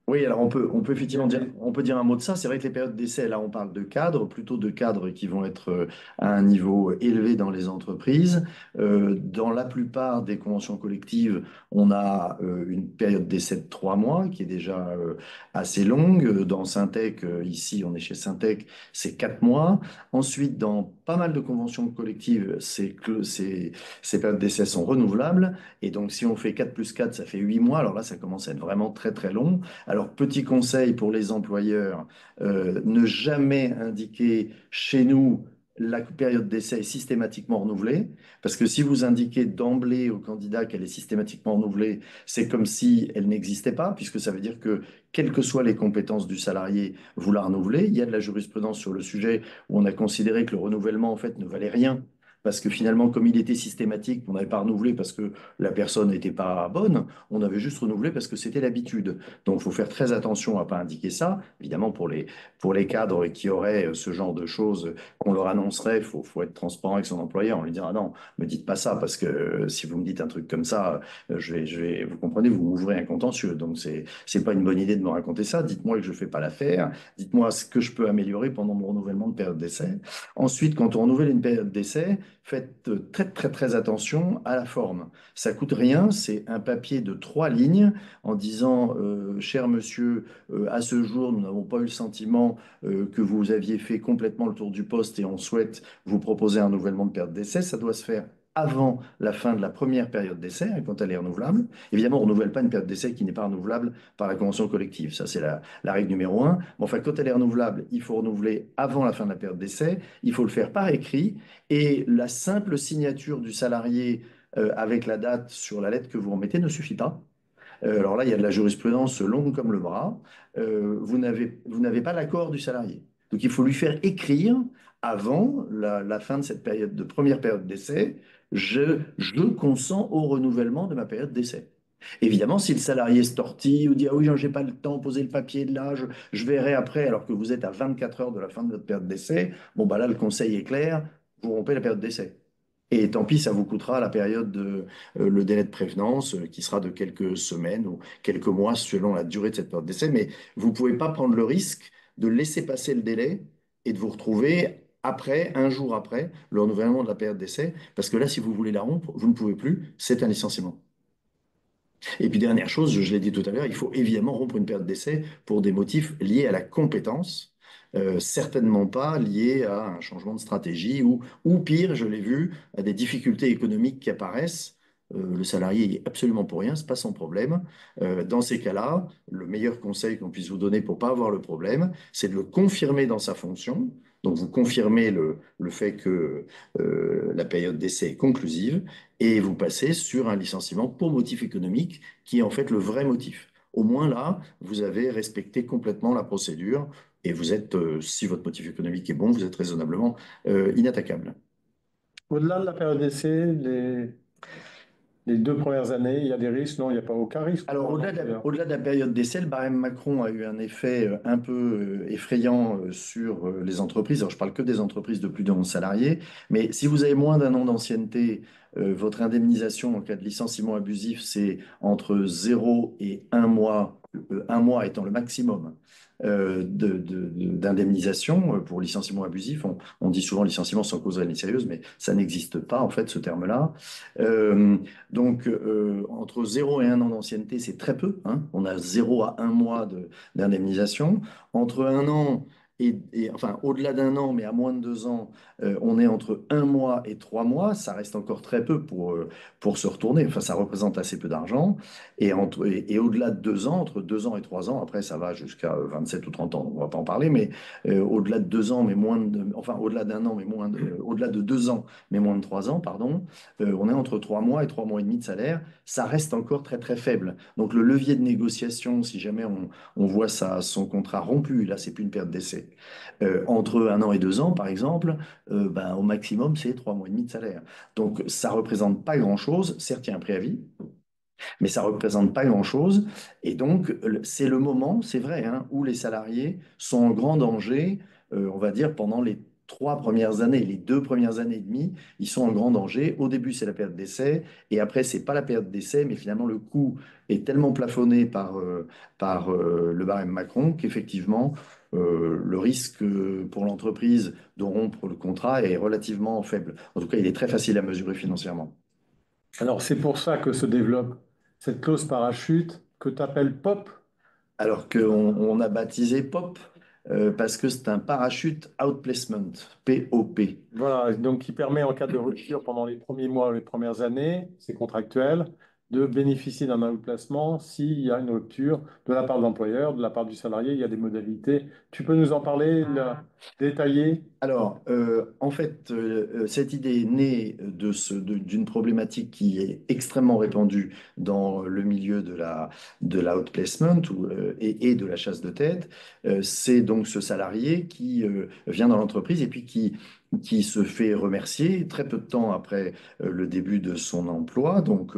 Oui, alors on peut Il y a effectivement dire, des- on peut dire un mot de ça. C'est vrai que les périodes d'essai, là, on parle de cadres, plutôt de cadres qui vont être à un niveau élevé dans les entreprises. Dans la plupart des conventions collectives, on a une période d'essai de 3 mois qui est déjà assez longue. Dans Syntec, ici, on est chez Syntec, c'est 4 mois. Ensuite, dans pas mal de conventions collectives, ces périodes d'essai sont renouvelables. Et donc, si on fait 4 plus 4, ça fait 8 mois. Alors là, ça commence à être vraiment très, très long. Alors, petit conseil pour les employeurs, ne jamais indiquer chez nous la période d'essai est systématiquement renouvelée, parce que si vous indiquez d'emblée au candidat qu'elle est systématiquement renouvelée, c'est comme si elle n'existait pas, puisque ça veut dire que, quelles que soient les compétences du salarié, vous la renouvelez. Il y a de la jurisprudence sur le sujet où on a considéré que le renouvellement, en fait, ne valait rien. Parce que finalement, comme il était systématique, on n'avait pas renouvelé parce que la personne n'était pas bonne, on avait juste renouvelé parce que c'était l'habitude. Donc, il faut faire très attention à ne pas indiquer ça. Évidemment, pour les cadres qui auraient ce genre de choses qu'on leur annoncerait, faut être transparent avec son employeur en lui disant, ah non, me dites pas ça parce que si vous me dites un truc comme ça, vous comprenez, vous m'ouvrez un contentieux. Donc, c'est pas une bonne idée de me raconter ça. Dites-moi que je fais pas l'affaire. Dites-moi ce que je peux améliorer pendant mon renouvellement de période d'essai. Ensuite, quand on renouvelle une période d'essai, faites très, très, très attention à la forme. Ça coûte rien, c'est un papier de 3 lignes en disant, cher monsieur, à ce jour, nous n'avons pas eu le sentiment que vous aviez fait complètement le tour du poste et on souhaite vous proposer un renouvellement de période d'essai. Ça doit se faire avant la fin de la première période d'essai, hein, quand elle est renouvelable. Évidemment, on ne renouvelle pas une période d'essai qui n'est pas renouvelable par la convention collective. Ça, c'est la règle numéro 1. Mais enfin, quand elle est renouvelable, il faut renouveler avant la fin de la période d'essai. Il faut le faire par écrit. Et la simple signature du salarié avec la date sur la lettre que vous remettez ne suffit pas. Alors là, il y a de la jurisprudence longue comme le bras. Vous n'avez pas l'accord du salarié. Donc il faut lui faire écrire avant la fin de cette période, de première période d'essai, je consens au renouvellement de ma période d'essai. Évidemment, si le salarié se tortille ou dit ah oui, j'ai pas le temps, poser le papier de là, je verrai après, alors que vous êtes à 24 heures de la fin de votre période d'essai, bon bah là le conseil est clair, vous rompez la période d'essai. Et tant pis, ça vous coûtera la période le délai de prévenance qui sera de quelques semaines ou quelques mois selon la durée de cette période d'essai. Mais vous ne pouvez pas prendre le risque de laisser passer le délai et de vous retrouver après, un jour après, le renouvellement de la période d'essai. Parce que là, si vous voulez la rompre, vous ne pouvez plus, c'est un licenciement. Et puis dernière chose, je l'ai dit tout à l'heure, il faut évidemment rompre une période d'essai pour des motifs liés à la compétence, certainement pas liés à un changement de stratégie ou pire, je l'ai vu, à des difficultés économiques qui apparaissent. Le salarié il est absolument pour rien, c'est pas son problème. Dans ces cas-là, le meilleur conseil qu'on puisse vous donner pour pas avoir le problème, c'est de le confirmer dans sa fonction. Donc vous confirmez le fait que la période d'essai est conclusive et vous passez sur un licenciement pour motif économique qui est en fait le vrai motif. Au moins là, vous avez respecté complètement la procédure et vous êtes, si votre motif économique est bon, vous êtes raisonnablement inattaquable. Au-delà de la période d'essai, les 2 premières années, il y a des risques? Non, il n'y a pas aucun risque Alors, pour un employeur. au-delà de la période d'essai, le barème Macron a eu un effet un peu effrayant sur les entreprises. Alors, je parle que des entreprises de plus de 11 salariés, mais si vous avez moins d'un an d'ancienneté, votre indemnisation en cas de licenciement abusif, c'est entre 0 et 1 mois, 1 mois étant le maximum d'indemnisation pour licenciement abusif. On dit souvent licenciement sans cause réelle ni sérieuse, mais ça n'existe pas, en fait, ce terme-là. Euh, donc, entre 0 et 1 an d'ancienneté, c'est très peu, hein. On a 0 à 1 mois d'indemnisation. Entre 1 an enfin, au-delà d'1 an, mais à moins de 2 ans, on est entre 1 mois et 3 mois. Ça reste encore très peu pour se retourner. Enfin, ça représente assez peu d'argent. Et au-delà de 2 ans, entre 2 ans et 3 ans, après, ça va jusqu'à 27 ou 30 ans. Donc, on va pas en parler, mais au-delà de 2 ans, mais enfin, au-delà d'1 an, mais au-delà de 2 ans, mais moins de 3 ans, pardon, on est entre 3 mois et 3 mois et demi de salaire. Ça reste encore très, très faible. Donc, le levier de négociation, si jamais on voit son contrat rompu, là, c'est plus une période d'essai, entre 1 an et 2 ans, par exemple, ben, au maximum, c'est 3 mois et demi de salaire. Donc, ça représente pas grand-chose. Certes, il y a un préavis, mais ça représente pas grand-chose. Et donc, c'est le moment, c'est vrai, hein, où les salariés sont en grand danger, on va dire, pendant les 3 premières années, les 2 premières années et demie, ils sont en grand danger. Au début, c'est la période d'essai, et après, c'est pas la période d'essai, mais finalement, le coût est tellement plafonné par le barème Macron qu'effectivement, le risque pour l'entreprise de rompre le contrat est relativement faible. En tout cas, il est très facile à mesurer financièrement. Alors, c'est pour ça que se développe cette clause parachute que tu appelles POP. Alors qu'on on a baptisé POP parce que c'est un parachute outplacement, POP. Voilà, donc qui permet en cas de rupture pendant les premiers mois ou les premières années, c'est contractuel, de bénéficier d'un outplacement s'il y a une rupture de la part de l'employeur, de la part du salarié, il y a des modalités. Tu peux nous en parler, détailler? Alors, en fait, cette idée est née d'une problématique qui est extrêmement répandue dans le milieu de la outplacement et de la chasse de tête. C'est donc ce salarié qui vient dans l'entreprise et puis qui se fait remercier très peu de temps après le début de son emploi, donc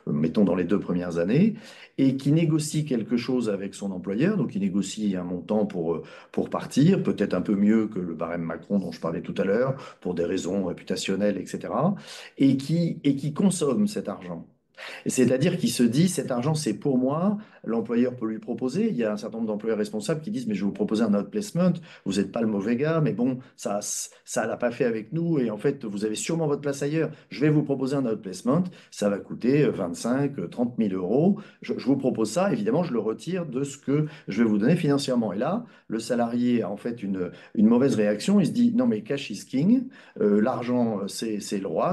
mettons dans les 2 premières années, et qui négocie quelque chose avec son employeur, donc il négocie un montant pour partir, peut-être un peu mieux que le barème Macron dont je parlais tout à l'heure, pour des raisons réputationnelles, etc., et qui consomme cet argent. C'est-à-dire qu'il se dit, cet argent, c'est pour moi, l'employeur peut lui proposer. Il y a un certain nombre d'employeurs responsables qui disent, mais je vais vous proposer un outplacement, vous n'êtes pas le mauvais gars, mais bon, ça l'a pas fait avec nous, et en fait, vous avez sûrement votre place ailleurs. Je vais vous proposer un outplacement, ça va coûter 25, 30 000 euros. Je vous propose ça, évidemment, je le retire de ce que je vais vous donner financièrement. Et là, le salarié a en fait une mauvaise réaction, il se dit, non mais cash is king, l'argent, c'est le roi,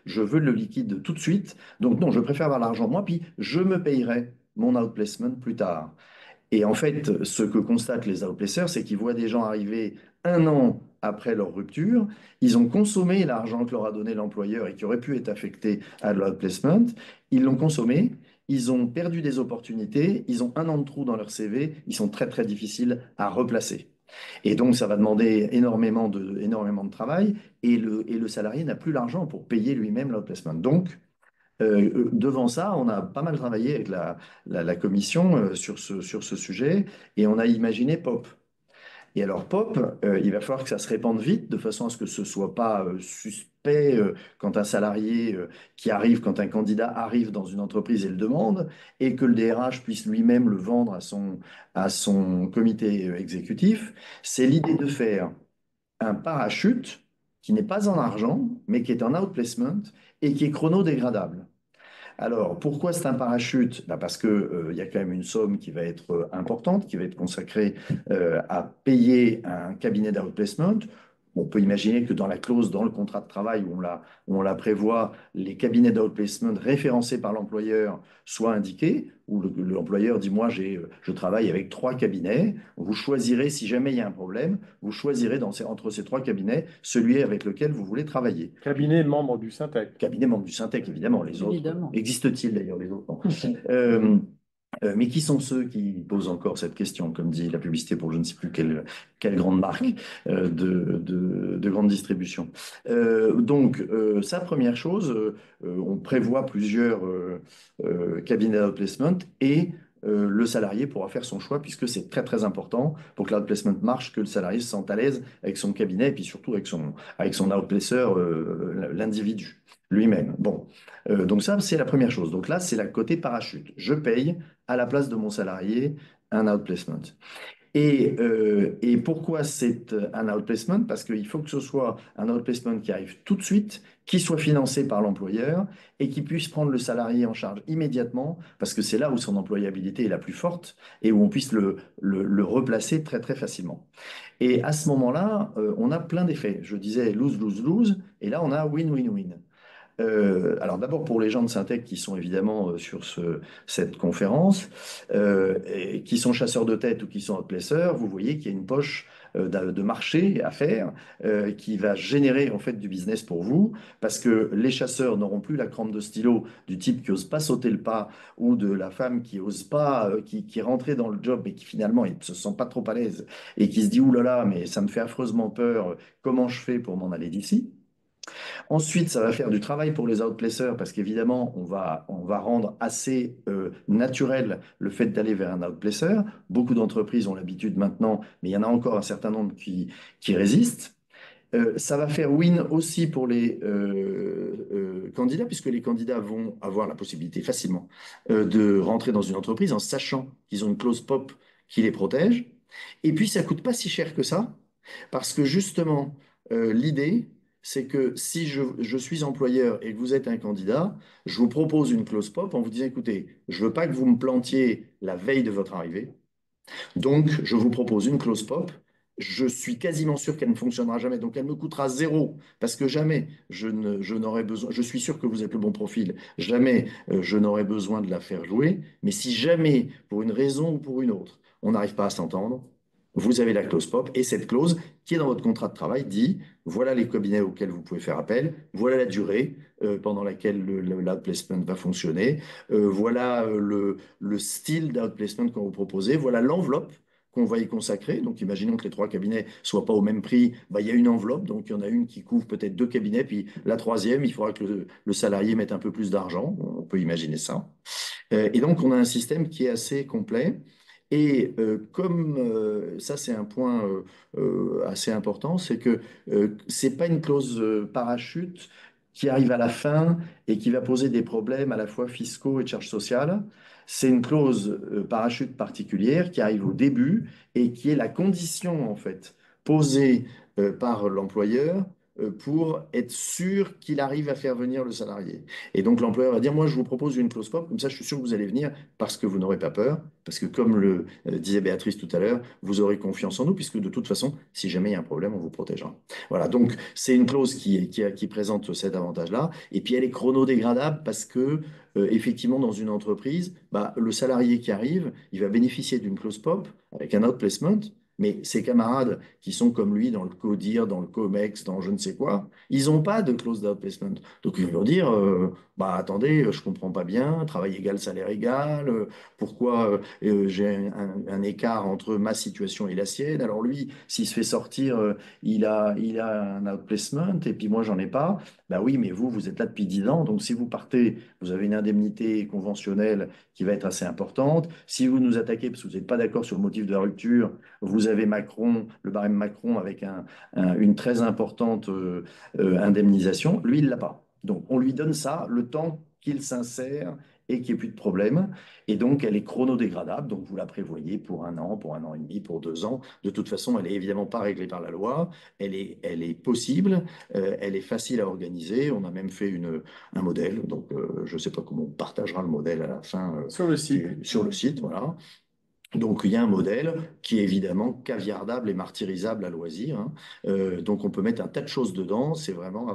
je veux le liquide tout de suite. Donc non, je préfère avoir l'argent moi, puis je me payerai mon outplacement plus tard. Et en fait, ce que constatent les outplacers, c'est qu'ils voient des gens arriver 1 an après leur rupture, ils ont consommé l'argent que leur a donné l'employeur et qui aurait pu être affecté à l'outplacement, ils l'ont consommé, ils ont perdu des opportunités, ils ont 1 an de trou dans leur CV, ils sont très très difficiles à replacer. Et donc, ça va demander énormément de travail et le salarié n'a plus l'argent pour payer lui-même l'outplacement. Donc, devant ça, on a pas mal travaillé avec la commission sur ce sujet et on a imaginé POP. Et alors, POP, il va falloir que ça se répande vite, de façon à ce que ce ne soit pas suspect quand un salarié qui arrive, quand un candidat arrive dans une entreprise et le demande, et que le DRH puisse lui-même le vendre à son comité exécutif. C'est l'idée de faire un parachute qui n'est pas en argent, mais qui est en outplacement et qui est chronodégradable. Alors, pourquoi c'est un parachute? Bah parce que, il y a quand même une somme qui va être importante, qui va être consacrée à payer un cabinet d'outplacement. On peut imaginer que dans la clause, dans le contrat de travail où on la prévoit, les cabinets d'outplacement référencés par l'employeur soient indiqués, où l'employeur dit, moi, je travaille avec 3 cabinets. Vous choisirez, si jamais il y a un problème, vous choisirez entre ces 3 cabinets celui avec lequel vous voulez travailler. Cabinet membre du Syntec. Cabinet membre du Syntec, évidemment. Les autres, Évidemment. existent-ils d'ailleurs, les autres? Non. Mais qui sont ceux qui posent encore cette question, comme dit la publicité pour je ne sais plus quelle grande marque de grande distribution. Donc, ça, première chose, on prévoit plusieurs cabinets d'outplacement et le salarié pourra faire son choix puisque c'est très très important pour que l'outplacement marche, que le salarié se sente à l'aise avec son cabinet et puis surtout avec son outplacer, l'individu lui-même. Bon, donc ça c'est la première chose. Donc là c'est la côté parachute. Je paye à la place de mon salarié un outplacement. Et pourquoi c'est un outplacement? Parce qu'il faut que ce soit un outplacement qui arrive tout de suite, qui soit financé par l'employeur et qui puisse prendre le salarié en charge immédiatement, parce que c'est là où son employabilité est la plus forte et où on puisse le replacer très très facilement. Et à ce moment-là, on a plein d'effets. Je disais lose, lose, lose, et là on a win, win, win. Alors d'abord pour les gens de Syntec qui sont évidemment sur cette conférence, et qui sont chasseurs de tête ou qui sont outplacers, vous voyez qu'il y a une poche de marché à faire qui va générer en fait du business pour vous parce que les chasseurs n'auront plus la crampe de stylo du type qui n'ose pas sauter le pas ou de la femme qui n'ose pas, qui est rentrée dans le job et qui finalement ne se sent pas trop à l'aise et qui se dit ouh là là mais ça me fait affreusement peur, comment je fais pour m'en aller d'ici? Ensuite, ça va faire du travail pour les outplacers parce qu'évidemment, on va rendre assez naturel le fait d'aller vers un outplacer. Beaucoup d'entreprises ont l'habitude maintenant, mais il y en a encore un certain nombre qui résistent. Ça va faire win aussi pour les candidats, puisque les candidats vont avoir la possibilité facilement de rentrer dans une entreprise en sachant qu'ils ont une clause POP qui les protège. Et puis, ça coûte pas si cher que ça, parce que justement, l'idée, c'est que si je suis employeur et que vous êtes un candidat, je vous propose une clause POP en vous disant, écoutez, je veux pas que vous me plantiez la veille de votre arrivée, donc je vous propose une clause POP. Je suis quasiment sûr qu'elle ne fonctionnera jamais, donc elle me coûtera 0, parce que jamais je n'aurai besoin, je suis sûr que vous êtes le bon profil, jamais je n'aurai besoin de la faire jouer, mais si jamais, pour une raison ou pour une autre, on n'arrive pas à s'entendre, vous avez la clause POP, et cette clause qui est dans votre contrat de travail dit, voilà les cabinets auxquels vous pouvez faire appel, voilà la durée pendant laquelle l'outplacement va fonctionner, voilà le style d'outplacement qu'on vous proposez, voilà l'enveloppe qu'on va y consacrer. Donc, imaginons que les 3 cabinets soient pas au même prix. Bah, il y a une enveloppe, donc il y en a une qui couvre peut-être 2 cabinets, puis la troisième, il faudra que le salarié mette un peu plus d'argent. On peut imaginer ça. Et donc, on a un système qui est assez complet. Et comme ça, c'est un point assez important, c'est que c'est pas une clause parachute qui arrive à la fin et qui va poser des problèmes à la fois fiscaux et de charges sociales. C'est une clause parachute particulière qui arrive au début et qui est la condition en fait posée par l'employeur pour être sûr qu'il arrive à faire venir le salarié. Et donc l'employeur va dire, moi je vous propose une clause POP, comme ça je suis sûr que vous allez venir parce que vous n'aurez pas peur, parce que comme le disait Béatrice tout à l'heure, vous aurez confiance en nous, puisque de toute façon, si jamais il y a un problème, on vous protégera. Voilà, donc c'est une clause qui présente cet avantage-là, et puis elle est chronodégradable parce que effectivement, dans une entreprise, bah, le salarié qui arrive, il va bénéficier d'une clause POP avec un outplacement, mais ses camarades qui sont comme lui dans le CODIR, dans le COMEX, dans je ne sais quoi, ils n'ont pas de clause d'outplacement. Donc ils vont dire, bah attendez, je comprends pas bien, travail égal, salaire égal, pourquoi j'ai un écart entre ma situation et la sienne. Alors lui, s'il se fait sortir, il a un outplacement et puis moi j'en ai pas. Bah oui, mais vous êtes là depuis 10 ans, donc si vous partez, vous avez une indemnité conventionnelle qui va être assez importante. Si vous nous attaquez parce que vous n'êtes pas d'accord sur le motif de la rupture, vous avez Macron, le barème Macron avec une très importante indemnisation. Lui, il ne l'a pas. Donc on lui donne ça le temps qu'il s'insère et qu'il n'y ait plus de problème. Et donc elle est chronodégradable, donc vous la prévoyez pour 1 an et demi, pour 2 ans. De toute façon, elle n'est évidemment pas réglée par la loi, elle est possible. Elle est facile à organiser. On a même fait un modèle. Donc, je ne sais pas comment on partagera le modèle à la fin Sur le site. sur le site. Voilà. Donc, il y a un modèle qui est évidemment caviardable et martyrisable à loisir, hein. Donc, on peut mettre un tas de choses dedans. C'est vraiment à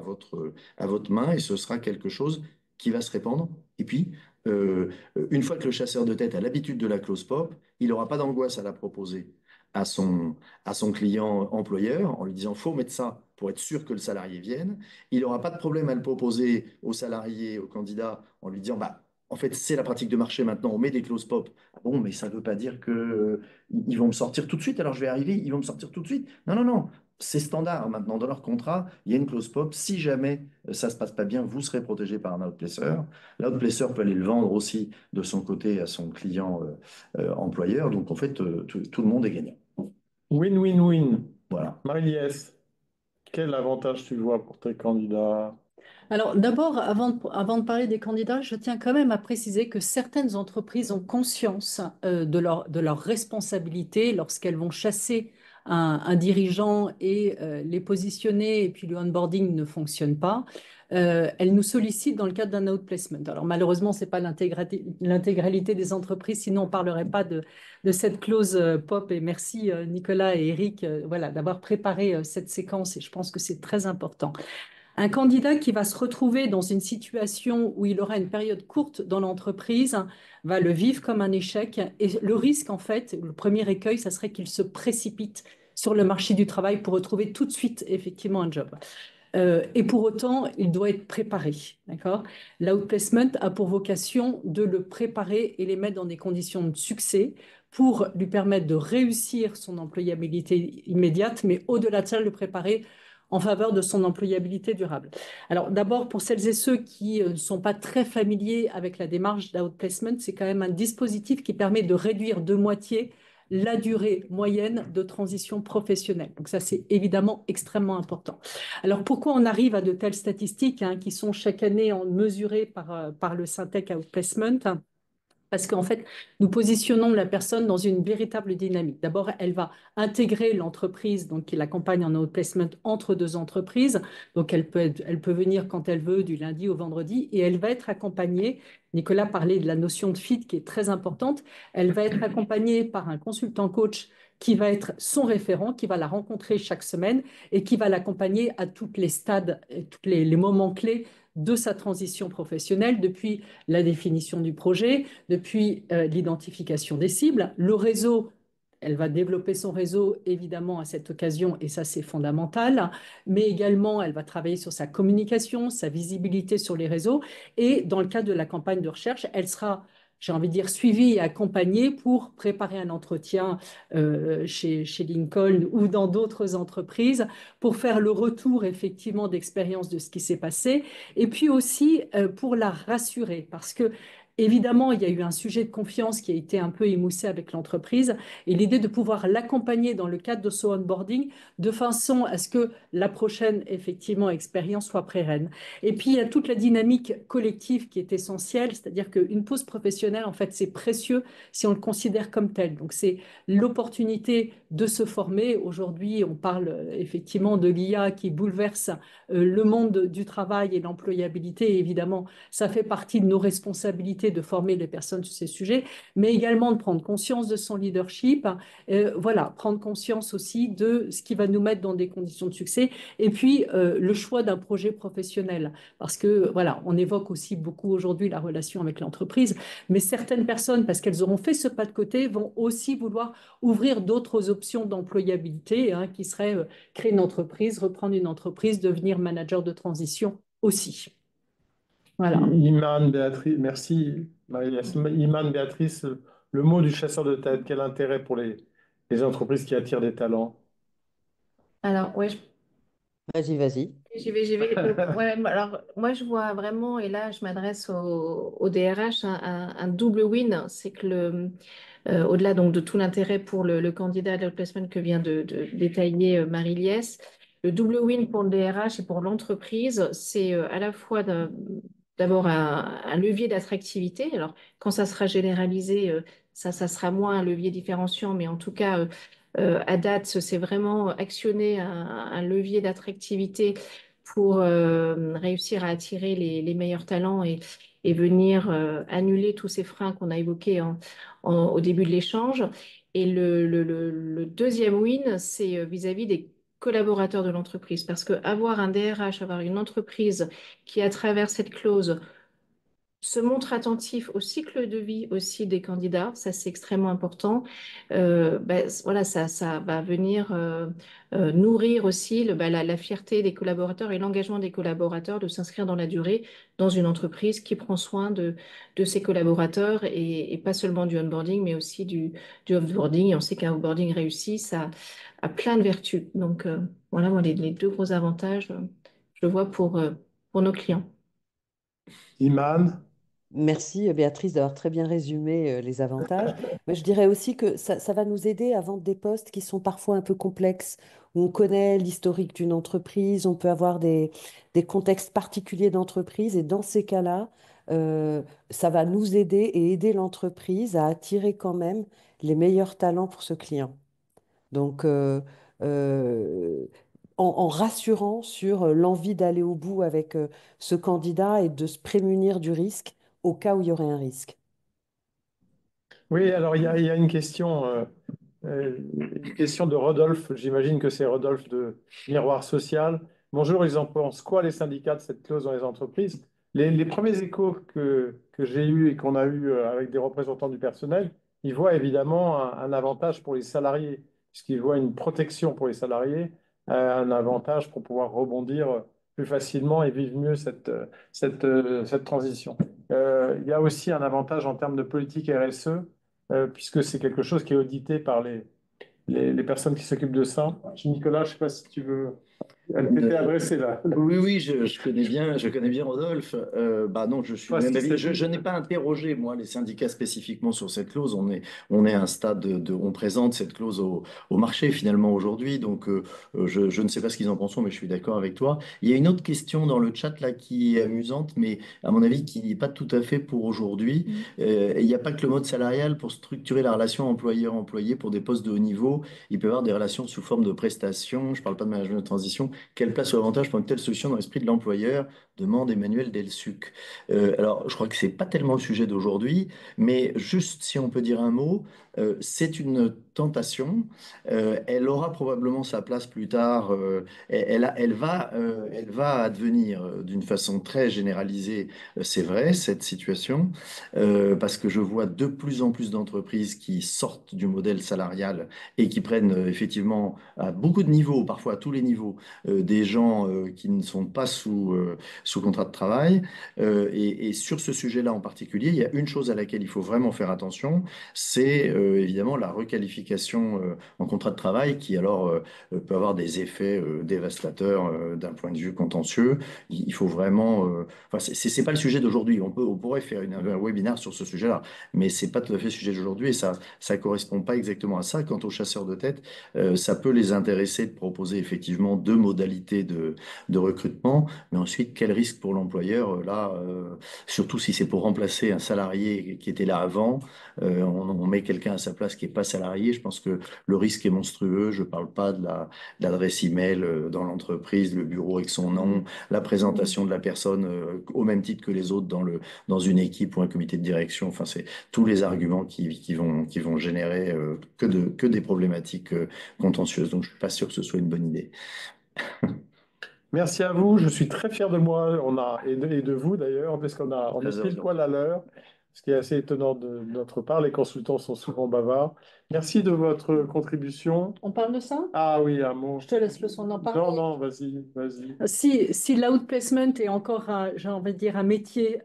votre main et ce sera quelque chose qui va se répandre. Et puis, euh, une fois que le chasseur de tête a l'habitude de la close pop, il n'aura pas d'angoisse à la proposer à son, à son client employeur en lui disant, faut mettre ça pour être sûr que le salarié vienne. Il n'aura pas de problème à le proposer au salarié, au candidat, en lui disant, bah, en fait, c'est la pratique de marché maintenant, on met des clauses pop. Ah bon, mais ça ne veut pas dire que, ils vont me sortir tout de suite, alors je vais arriver, ils vont me sortir tout de suite. Non, non, non, c'est standard maintenant. Dans leur contrat, il y a une clause pop. Si jamais ça ne se passe pas bien, vous serez protégé par un outplacer. L'outplacer peut aller le vendre aussi de son côté à son client employeur. Donc en fait, tout le monde est gagnant. Win-win-win. Voilà. Marie-Liesse, quel avantage tu vois pour tes candidats? Alors d'abord, avant de parler des candidats, je tiens quand même à préciser que certaines entreprises ont conscience de leur responsabilité lorsqu'elles vont chasser un dirigeant et les positionner et puis le onboarding ne fonctionne pas. Elles nous sollicitent dans le cadre d'un outplacement. Alors malheureusement, ce n'est pas l'intégralité des entreprises, sinon on ne parlerait pas de cette clause POP. Et merci Nicolas et Eric voilà, d'avoir préparé cette séquence et je pense que c'est très important. Un candidat qui va se retrouver dans une situation où il aura une période courte dans l'entreprise va le vivre comme un échec. Et le risque, en fait, le premier écueil, ça serait qu'il se précipite sur le marché du travail pour retrouver tout de suite, effectivement, un job. Et pour autant, il doit être préparé. D'accord? L'outplacement a pour vocation de le préparer et les mettre dans des conditions de succès pour lui permettre de réussir son employabilité immédiate, mais au-delà de ça, le préparer en faveur de son employabilité durable. Alors d'abord, pour celles et ceux qui ne sont pas très familiers avec la démarche d'outplacement, c'est quand même un dispositif qui permet de réduire de moitié la durée moyenne de transition professionnelle. Donc ça, c'est évidemment extrêmement important. Alors pourquoi on arrive à de telles statistiques qui sont chaque année mesurées par le Syntec Outplacement? Parce qu'en fait, nous positionnons la personne dans une véritable dynamique. D'abord, elle va intégrer l'entreprise, donc qui l'accompagne en outplacement entre deux entreprises. Donc, elle peut venir quand elle veut, du lundi au vendredi, et elle va être accompagnée. Nicolas parlait de la notion de fit qui est très importante. Elle va être accompagnée par un consultant coach qui va être son référent, qui va la rencontrer chaque semaine et qui va l'accompagner à tous les stades, tous les moments clés de sa transition professionnelle, depuis la définition du projet, depuis l'identification des cibles. Le réseau, elle va développer son réseau évidemment à cette occasion et ça c'est fondamental, mais également elle va travailler sur sa communication, sa visibilité sur les réseaux et dans le cadre de la campagne de recherche, elle sera j'ai envie de dire, suivie et accompagnée pour préparer un entretien chez Lincoln ou dans d'autres entreprises pour faire le retour effectivement d'expérience de ce qui s'est passé et puis aussi pour la rassurer parce que évidemment, il y a eu un sujet de confiance qui a été un peu émoussé avec l'entreprise et l'idée de pouvoir l'accompagner dans le cadre de son onboarding de façon à ce que la prochaine, effectivement, expérience soit pérenne. Et puis, il y a toute la dynamique collective qui est essentielle, c'est-à-dire qu'une pause professionnelle, en fait, c'est précieux si on le considère comme tel. Donc, c'est l'opportunité de se former. Aujourd'hui, on parle effectivement de l'IA qui bouleverse le monde du travail et l'employabilité. Et évidemment, ça fait partie de nos responsabilités de former les personnes sur ces sujets, mais également de prendre conscience de son leadership. Voilà, prendre conscience aussi de ce qui va nous mettre dans des conditions de succès. Et puis, le choix d'un projet professionnel. Parce que, voilà, on évoque aussi beaucoup aujourd'hui la relation avec l'entreprise, mais certaines personnes, parce qu'elles auront fait ce pas de côté, vont aussi vouloir ouvrir d'autres options d'employabilité, qui seraient créer une entreprise, reprendre une entreprise, devenir manager de transition aussi. Voilà. Iman, Béatrice, merci Marie-Liesse. Iman, Béatrice, le mot du chasseur de tête, quel intérêt pour les entreprises qui attirent des talents? Alors, ouais, Vas-y, vas-y. J'y vais, j'y vais. Ouais, alors, moi, je vois vraiment, et là, je m'adresse au DRH, un double win. C'est que au-delà donc de tout l'intérêt pour le candidat de placement que vient de détailler Marie-Liesse, le double win pour le DRH et pour l'entreprise, c'est à la fois d'abord un levier d'attractivité. Alors, quand ça sera généralisé, ça sera moins un levier différenciant, mais en tout cas, à date, c'est vraiment actionner un levier d'attractivité pour réussir à attirer les meilleurs talents et venir annuler tous ces freins qu'on a évoqués au début de l'échange. Et le deuxième win, c'est vis-à-vis des collaborateurs de l'entreprise. Parce que avoir un DRH, avoir une entreprise qui, à travers cette clause, se montre attentif au cycle de vie aussi des candidats, ça c'est extrêmement important. Voilà, ça va venir nourrir aussi la fierté des collaborateurs et l'engagement des collaborateurs de s'inscrire dans la durée dans une entreprise qui prend soin de ses collaborateurs et pas seulement du onboarding, mais aussi du offboarding. Et on sait qu'un offboarding réussi, ça a plein de vertus. Donc voilà, moi, les deux gros avantages, je le vois pour nos clients. Iman, Merci Béatrice d'avoir très bien résumé les avantages. Mais je dirais aussi que ça va nous aider à vendre des postes qui sont parfois un peu complexes, où on connaît l'historique d'une entreprise, on peut avoir des contextes particuliers d'entreprise, et dans ces cas-là, ça va nous aider et aider l'entreprise à attirer quand même les meilleurs talents pour ce client. Donc, euh, en rassurant sur l'envie d'aller au bout avec ce candidat et de se prémunir du risque au cas où il y aurait un risque. oui, alors il y a une question de Rodolphe. J'imagine que c'est Rodolphe de Miroir Social. Bonjour, ils en pensent quoi les syndicats de cette clause dans les entreprises? Les premiers échos que j'ai eus et qu'on a eus avec des représentants du personnel, ils voient évidemment un avantage pour les salariés, puisqu'ils voient une protection pour les salariés, un avantage pour pouvoir rebondir plus facilement et vivre mieux cette transition. Il y a aussi un avantage en termes de politique RSE puisque c'est quelque chose qui est audité par les personnes qui s'occupent de ça. Nicolas, je ne sais pas si tu veux. Elle t'était adressée là. Oui, oui, je connais bien Rodolphe. Bah non, je suis Toi, du ce même qu'il avis. s'agit. Je n'ai pas interrogé, moi, les syndicats spécifiquement sur cette clause. On est à un stade on présente cette clause au marché finalement aujourd'hui. Donc, je ne sais pas ce qu'ils en pensent, mais je suis d'accord avec toi. Il y a une autre question dans le chat là qui est amusante, mais à mon avis, qui n'est pas tout à fait pour aujourd'hui. Il n'y a pas que le mode salarial pour structurer la relation employeur-employé pour des postes de haut niveau. Il peut y avoir des relations sous forme de prestations. Je ne parle pas de management de transition. Quelle place ou avantage pour une telle solution dans l'esprit de l'employeur? Demande Emmanuel Delsuc. Alors, je crois que c'est pas tellement le sujet d'aujourd'hui, mais juste si on peut dire un mot, c'est une tentation. Elle aura probablement sa place plus tard. Elle va advenir d'une façon très généralisée. C'est vrai, cette situation, parce que je vois de plus en plus d'entreprises qui sortent du modèle salarial et qui prennent effectivement à beaucoup de niveaux, parfois à tous les niveaux des gens qui ne sont pas sous contrat de travail. Et sur ce sujet-là en particulier, il y a une chose à laquelle il faut vraiment faire attention, c'est évidemment la requalification en contrat de travail qui alors peut avoir des effets dévastateurs d'un point de vue contentieux. Il faut vraiment... enfin, c'est pas le sujet d'aujourd'hui. On pourrait faire un webinaire sur ce sujet-là, mais c'est pas tout à fait le sujet d'aujourd'hui et ça correspond pas exactement à ça. Quant aux chasseurs de tête, ça peut les intéresser de proposer effectivement deux modalités de recrutement, mais ensuite, quel risque pour l'employeur? Là, surtout si c'est pour remplacer un salarié qui était là avant, on met quelqu'un à sa place qui n'est pas salarié, je pense que le risque est monstrueux. Je ne parle pas de l'adresse email dans l'entreprise, le bureau avec son nom, la présentation de la personne au même titre que les autres dans une équipe ou un comité de direction. Enfin, c'est tous les arguments qui vont générer que des problématiques contentieuses. Donc, je suis pas sûr que ce soit une bonne idée. Merci à vous. Je suis très fier de moi et de vous d'ailleurs, parce on est Très pile heureux. poil à l'heure, ce qui est assez étonnant de notre part. Les consultants sont souvent bavards. Merci de votre contribution. On parle de ça? Ah oui, un mot. Je te laisse le soin d'en parler. Non, non, vas-y, vas-y. Si l'outplacement est encore, j'ai envie de dire, un métier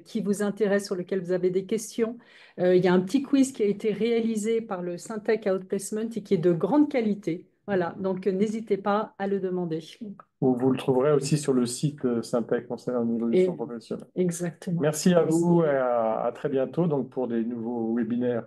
qui vous intéresse, sur lequel vous avez des questions, il y a un petit quiz qui a été réalisé par le Syntec Outplacement et qui est de grande qualité. Voilà, donc n'hésitez pas à le demander. Vous le trouverez aussi sur le site Syntec concernant l'évolution Et professionnelle. exactement. Merci à vous et à très bientôt donc pour des nouveaux webinaires.